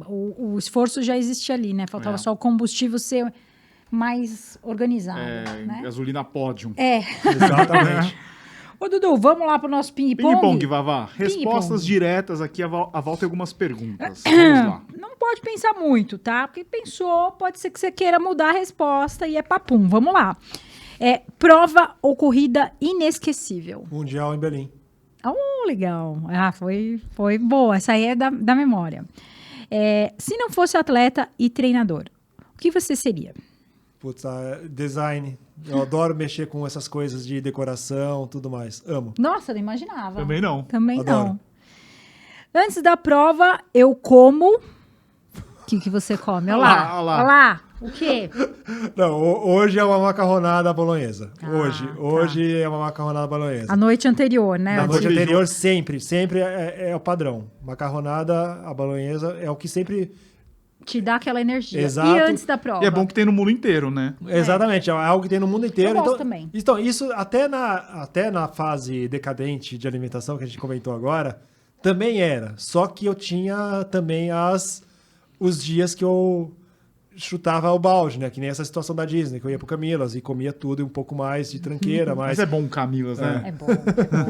O esforço já existia ali, né? Faltava só o combustível ser mais organizado, né? Gasolina pódio. Exatamente. Ô, Dudu, vamos lá pro nosso ping-pong? Ping-pong, Vavá. Respostas diretas aqui, a volta algumas perguntas. Vamos lá. Não pode pensar muito, tá? Porque pensou, pode ser que você queira mudar a resposta e é papum. Vamos lá. Prova ou corrida inesquecível? Mundial em Berlim. Legal. Foi boa. Essa aí é da memória. Se não fosse atleta e treinador, o que você seria? Putz, design. Eu adoro mexer com essas coisas de decoração, tudo mais. Amo. Nossa, não imaginava. Também não. Também Adoro. não. Antes da prova, eu como... O que você come? Olha lá. Olha lá. Olha lá. O quê? Não, hoje é uma macarronada bolonhesa. Ah, Hoje é uma macarronada bolonhesa. A noite anterior, né? Na noite Feijão. anterior, sempre é o padrão. Macarronada, a bolonhesa, é o que sempre... Te dá aquela energia. Exato. E antes da prova? E é bom que tem no mundo inteiro, né? Exatamente, é algo que tem no mundo inteiro. Eu gosto também. Então, isso até na fase decadente de alimentação que a gente comentou agora, também era. Só que eu tinha também os dias que eu chutava o balde, né? Que nem essa situação da Disney, que eu ia pro Camilas e comia tudo e um pouco mais de tranqueira. Mas é bom, Camilas, né? É bom,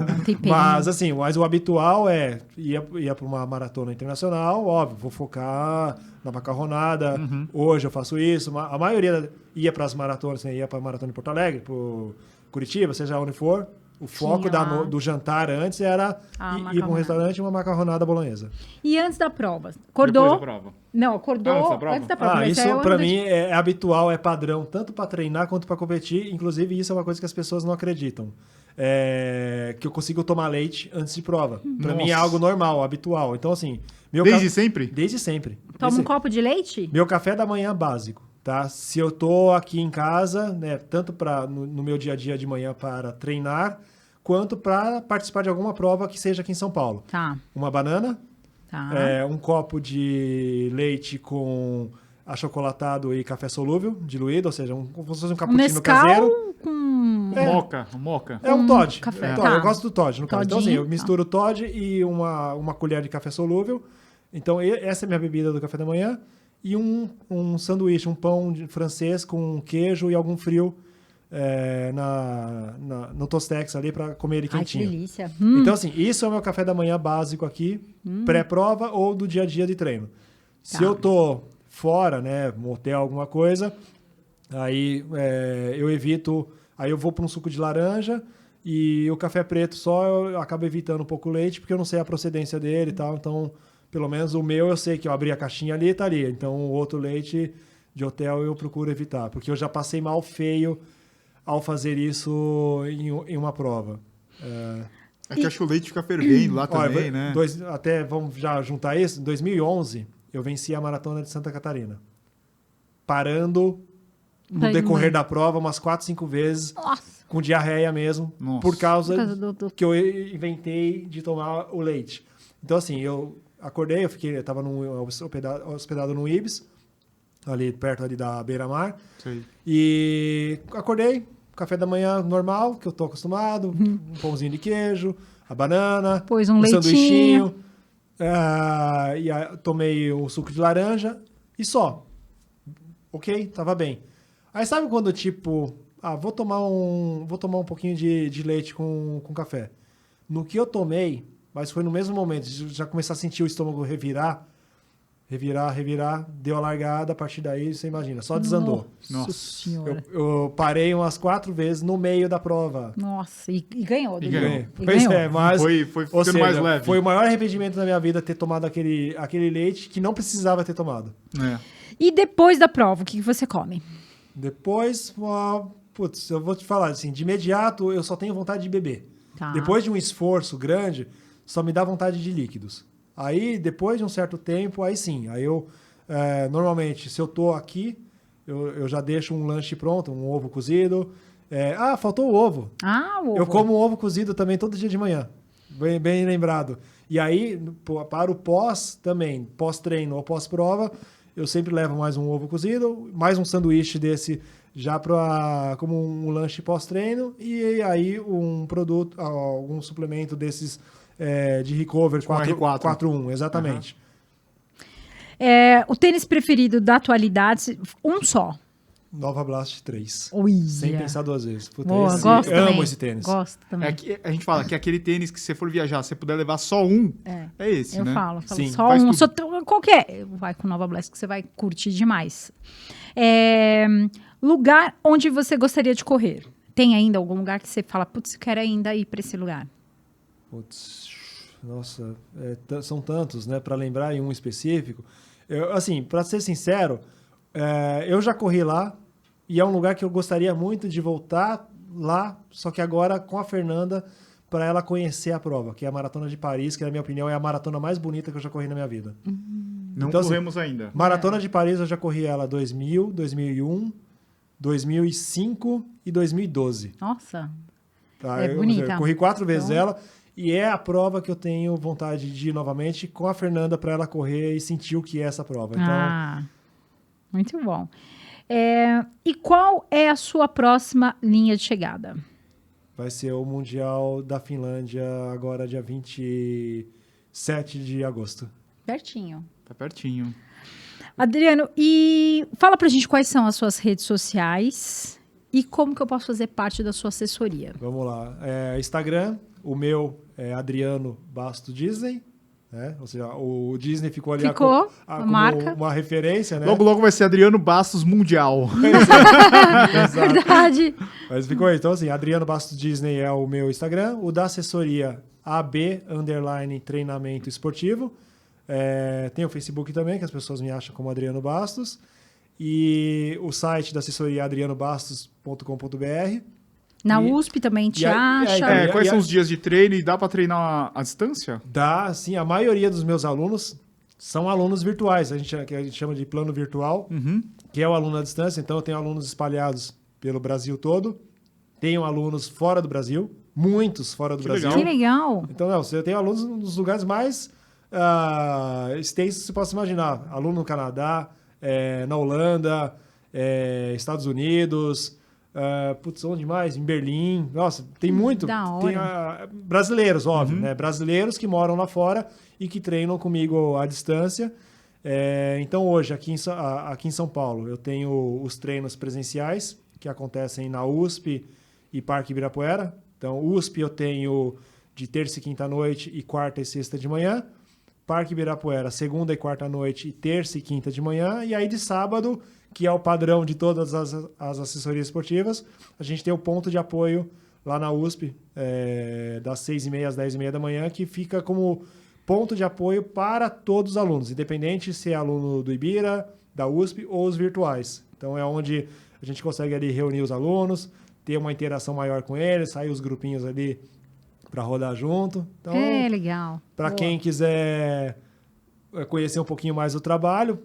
não tem pena. Mas assim, o habitual ia para uma maratona internacional, óbvio, vou focar na macarronada. Hoje eu faço isso. A maioria ia para as maratonas, né? Ia para a maratona em Porto Alegre, pro Curitiba, seja onde for. O foco do jantar antes era ir para um restaurante e uma macarronada bolonhesa. E antes da prova? Acordou? Depois da prova. Não, acordou Antes da prova? mas Isso é o para ano mim é habitual, é padrão, tanto para treinar quanto para competir. Inclusive, isso é uma coisa que as pessoas não acreditam. Que eu consigo tomar leite antes de prova. Para mim é Nossa. algo normal, habitual. Então, assim... Desde sempre? Desde sempre. Toma um copo de leite? Meu café da manhã básico, tá? Se eu tô aqui em casa, né, tanto no meu dia a dia de manhã para treinar, quanto para participar de alguma prova que seja aqui em São Paulo. Tá. Uma banana, Tá. um copo de leite com achocolatado e café solúvel, diluído, ou seja, como se fosse um cappuccino Nescau caseiro. com... Moca. É um Todd. café. Todd. Tá. Eu gosto do Todd, no caso. Então, assim, Todinho, eu misturo o Todd e uma colher de café solúvel. Então, essa é a minha bebida do café da manhã. E um sanduíche, um pão francês com queijo e algum frio no Tostex ali para comer ele Ai, que quentinho. delícia. Então, assim, isso é o meu café da manhã básico aqui, pré-prova ou do dia a dia de treino. Se Tá. eu tô fora, né, motel, alguma coisa, aí eu evito, aí eu vou para um suco de laranja e o café preto só eu acabo evitando um pouco o leite, porque eu não sei a procedência dele e tal, então, pelo menos o meu eu sei que eu abri a caixinha ali e tá ali. Então, o outro leite de hotel eu procuro evitar, porque eu já passei mal feio ao fazer isso em uma prova. É que acho que o leite fica fervendo lá também, Olha, né? Até vamos já juntar isso. Em 2011, eu venci a maratona de Santa Catarina. Parando no Tá, decorrer mano. da prova umas 4, 5 vezes, Nossa. com diarreia mesmo, Nossa. por causa Por causa do- que eu inventei de tomar o leite. Então, assim, eu acordei, eu estava hospedado no Ibis, ali perto ali da beira-mar, Sei. e acordei, café da manhã normal, que eu tô acostumado, um pãozinho de queijo, a banana, Pôs um leitinho. sanduichinho, tomei o suco de laranja e só. Ok? Tava bem. Aí sabe quando, tipo, vou tomar um pouquinho de leite com café. No que eu tomei, mas foi no mesmo momento, já começar a sentir o estômago revirar, deu a largada, a partir daí, você imagina, só desandou. Nossa Nossa. senhora. Eu parei umas 4 vezes no meio da prova. Nossa, e ganhou. Dudu. ganhou. E Pois ganhou. é, mas... Foi ou ficando seja, mais leve. foi o maior arrependimento da minha vida ter tomado aquele leite que não precisava ter tomado. É. E depois da prova, o que você come? Depois, putz, eu vou te falar, assim, de imediato eu só tenho vontade de beber. Tá. Depois de um esforço grande, só me dá vontade de líquidos. Aí, depois de um certo tempo, aí sim. Aí eu, normalmente, se eu tô aqui, eu já deixo um lanche pronto, um ovo cozido. Faltou o ovo. O ovo. Eu como um ovo cozido também todo dia de manhã. Bem lembrado. E aí, para o pós também, pós-treino ou pós-prova, eu sempre levo mais um ovo cozido, mais um sanduíche desse já como um lanche pós-treino, e aí um produto, algum suplemento desses de recover, Tipo um R4. 4-1, exatamente. O tênis preferido da atualidade, um só. Nova Blast 3. Olha. Sem pensar duas vezes. Puta, Boa, gosto amo também. esse tênis. Gosto também. A gente fala que aquele tênis que se você for viajar, se você puder levar só um, é esse, Eu né? falo Sim, só faz um, tudo. qualquer. Vai com Nova Blast que você vai curtir demais. Lugar onde você gostaria de correr? Tem ainda algum lugar que você fala, putz, eu quero ainda ir para esse lugar? Putz, nossa, são tantos, né? Para lembrar em um específico. Assim, para ser sincero, eu já corri lá e é um lugar que eu gostaria muito de voltar lá, só que agora com a Fernanda, para ela conhecer a prova, que é a Maratona de Paris, que na minha opinião é a maratona mais bonita que eu já corri na minha vida. Não Então, assim, corremos ainda. Maratona de Paris eu já corri ela 2000, 2001, 2005 e 2012. Nossa, Tá? É bonita. Eu corri 4 vezes Então- ela e é a prova que eu tenho vontade de ir novamente com a Fernanda para ela correr e sentir o que é essa prova. Então, muito bom. E qual é a sua próxima linha de chegada? vai ser o Mundial da Finlândia agora dia 27 de agosto. Pertinho. Tá pertinho. Adriano, e fala pra gente quais são as suas redes sociais e como que eu posso fazer parte da sua assessoria. Vamos lá. Instagram, o meu é Adriano Basto Disney. Né? Ou seja, o Disney ficou ali Ficou, a como marca. uma referência, né? Logo, logo vai ser Adriano Bastos Mundial. Exato. Verdade. Mas ficou aí. Então, assim, Adriano Bastos Disney é o meu Instagram. O da assessoria, AB_treinamento esportivo. Tem o Facebook também, que as pessoas me acham como Adriano Bastos. E o site da assessoria é adrianobastos.com.br. Na E- USP também te e aí- acha. Quais e- são os dias de treino e dá pra treinar à distância? Dá, sim. A maioria dos meus alunos são alunos virtuais. Que a gente chama de plano virtual, Uhum. que é o aluno à distância. Então, eu tenho alunos espalhados pelo Brasil todo. Tenho alunos fora do Brasil, muitos fora do Que Brasil. Que legal. Então, você tem alunos nos lugares mais extensos que você possa imaginar. Aluno no Canadá, na Holanda, Estados Unidos, onde mais? Em Berlim. Nossa, tem muito. Da hora. Tem brasileiros, óbvio, né? Brasileiros que moram lá fora e que treinam comigo à distância. Então, hoje, aqui em São Paulo, eu tenho os treinos presenciais que acontecem na USP e Parque Ibirapuera. Então, USP eu tenho de terça e quinta à noite e quarta e sexta de manhã. Parque Ibirapuera, segunda e quarta à noite e terça e quinta de manhã. E aí de sábado, que é o padrão de todas as assessorias esportivas, a gente tem o ponto de apoio lá na USP, das 6h30 às 10h30 da manhã, que fica como ponto de apoio para todos os alunos, independente se é aluno do Ibira, da USP ou os virtuais. Então é onde a gente consegue ali reunir os alunos, ter uma interação maior com eles, sair os grupinhos ali para rodar junto. Então, Legal. para Boa. quem quiser conhecer um pouquinho mais do trabalho,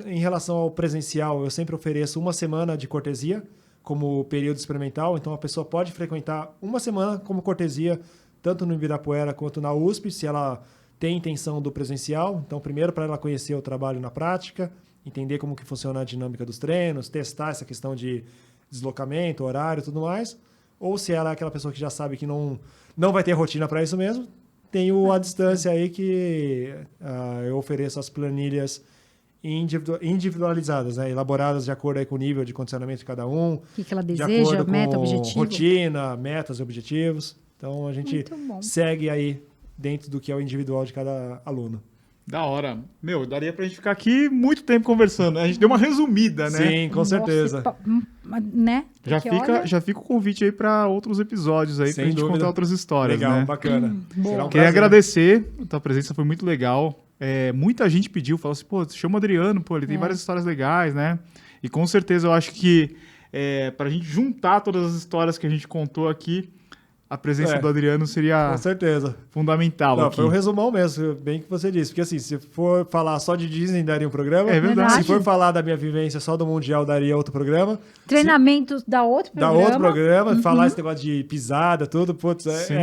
em relação ao presencial, eu sempre ofereço uma semana de cortesia como período experimental. Então, a pessoa pode frequentar uma semana como cortesia, tanto no Ibirapuera quanto na USP, se ela tem intenção do presencial. Então, primeiro, para ela conhecer o trabalho na prática, entender como que funciona a dinâmica dos treinos, testar essa questão de deslocamento, horário e tudo mais. Ou se ela é aquela pessoa que já sabe que não vai ter rotina para isso mesmo, tem a distância aí que eu ofereço as planilhas individualizadas, né? Elaboradas de acordo aí com o nível de condicionamento de cada um, O que ela de deseja, acordo meta, com objetivo. rotina, metas e objetivos. Então, a gente Muito bom. segue aí dentro do que é o individual de cada aluno. Da hora. Meu, daria pra gente ficar aqui muito tempo conversando. A gente deu uma resumida, né? Sim, com certeza. Nossa, né? Já Porque, fica, olha, já fica o convite aí pra outros episódios aí, pra Sem gente dúvida. contar outras histórias, Legal, né? bacana. boa. Será um Queria prazer. agradecer, a tua presença foi muito legal. Muita gente pediu, falou assim, pô, chama o Adriano, pô, ele tem várias histórias legais, né? E com certeza eu acho que pra gente juntar todas as histórias que a gente contou aqui, a presença do Adriano seria Com certeza. fundamental Não, aqui. foi um resumão mesmo, bem que você disse. Porque assim, se for falar só de Disney, daria um programa. É verdade. Se for falar da minha vivência só do Mundial, daria outro programa. Treinamentos da outro Dá programa. outro programa, falar esse negócio de pisada, tudo, putz, Sim.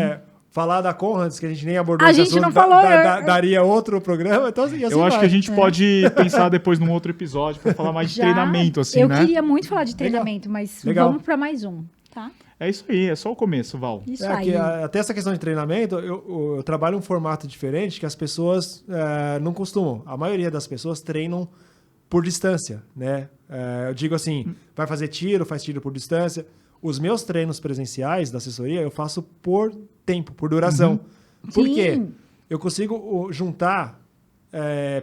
falar da Conrads, que a gente nem abordou A esse gente assunto, não falou, daria outro programa, então assim, Eu acho que a gente pode pensar depois num outro episódio para falar mais de treinamento, assim, eu né? queria muito falar de treinamento, mas Legal. vamos para mais um, tá? É isso aí, é só o começo, Val. Isso É aí. que até essa questão de treinamento, eu trabalho um formato diferente que as pessoas não costumam. A maioria das pessoas treinam por distância, né? Eu digo assim, vai fazer tiro, faz tiro por distância. Os meus treinos presenciais da assessoria eu faço por tempo, por duração. Por quê? Sim. Eu consigo juntar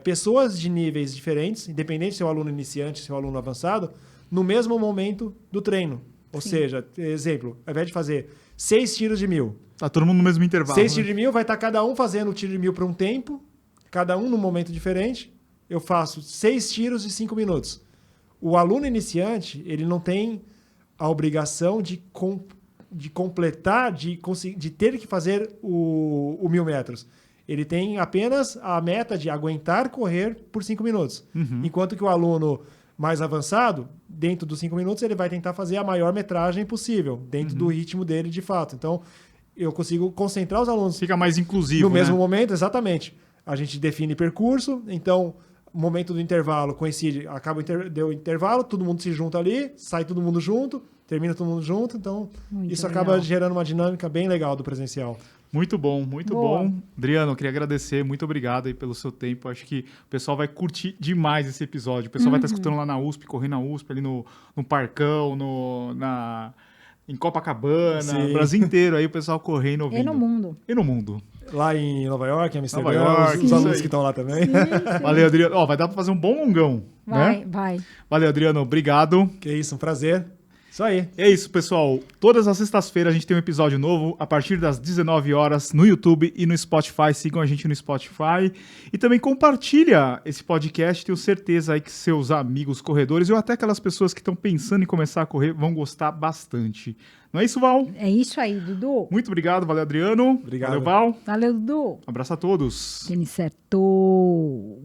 pessoas de níveis diferentes, independente se é um aluno iniciante, se é um aluno avançado, no mesmo momento do treino. Ou seja, exemplo, ao invés de fazer 6 tiros de 1000, Tá todo mundo no mesmo intervalo. 6 né? tiros de 1000 vai estar cada um fazendo o tiro de 1000 por um tempo, cada um num momento diferente. Eu faço 6 tiros de 5 minutos. O aluno iniciante, ele não tem a obrigação de completar, de ter que fazer o 1000 metros. Ele tem apenas a meta de aguentar correr por 5 minutos. Enquanto que o aluno mais avançado, dentro dos 5 minutos, ele vai tentar fazer a maior metragem possível, dentro do ritmo dele de fato. Então, eu consigo concentrar os alunos Fica mais inclusivo, no né? mesmo momento, exatamente. A gente define percurso, então o momento do intervalo coincide, deu intervalo, todo mundo se junta ali, sai todo mundo junto, termina todo mundo junto, então Muito isso legal. acaba gerando uma dinâmica bem legal do presencial. Muito bom, muito Boa. bom. Adriano, eu queria agradecer, muito obrigado aí pelo seu tempo. Acho que o pessoal vai curtir demais esse episódio. O pessoal vai estar escutando lá na USP, correndo na USP, ali no Parcão, em Copacabana, Sim. o Brasil inteiro aí, o pessoal correndo, ouvindo. E no mundo. E no mundo. Lá em Nova York, em Amsterdã, Nova York, os isso alunos aí. que estão lá também. Valeu, Adriano. Ó, vai dar pra fazer um bom longão, né? Vai. Valeu, Adriano. Obrigado. Que isso, um prazer. Isso aí. É isso, pessoal. Todas as sextas-feiras a gente tem um episódio novo a partir das 19 horas no YouTube e no Spotify. Sigam a gente no Spotify. E também compartilha esse podcast. Tenho certeza aí que seus amigos corredores ou até aquelas pessoas que estão pensando em começar a correr vão gostar bastante. Não é isso, Val? É isso aí, Dudu. Muito obrigado. Valeu, Adriano. Obrigado. Valeu, Val. Valeu, Dudu. Um abraço a todos. Tênis certo.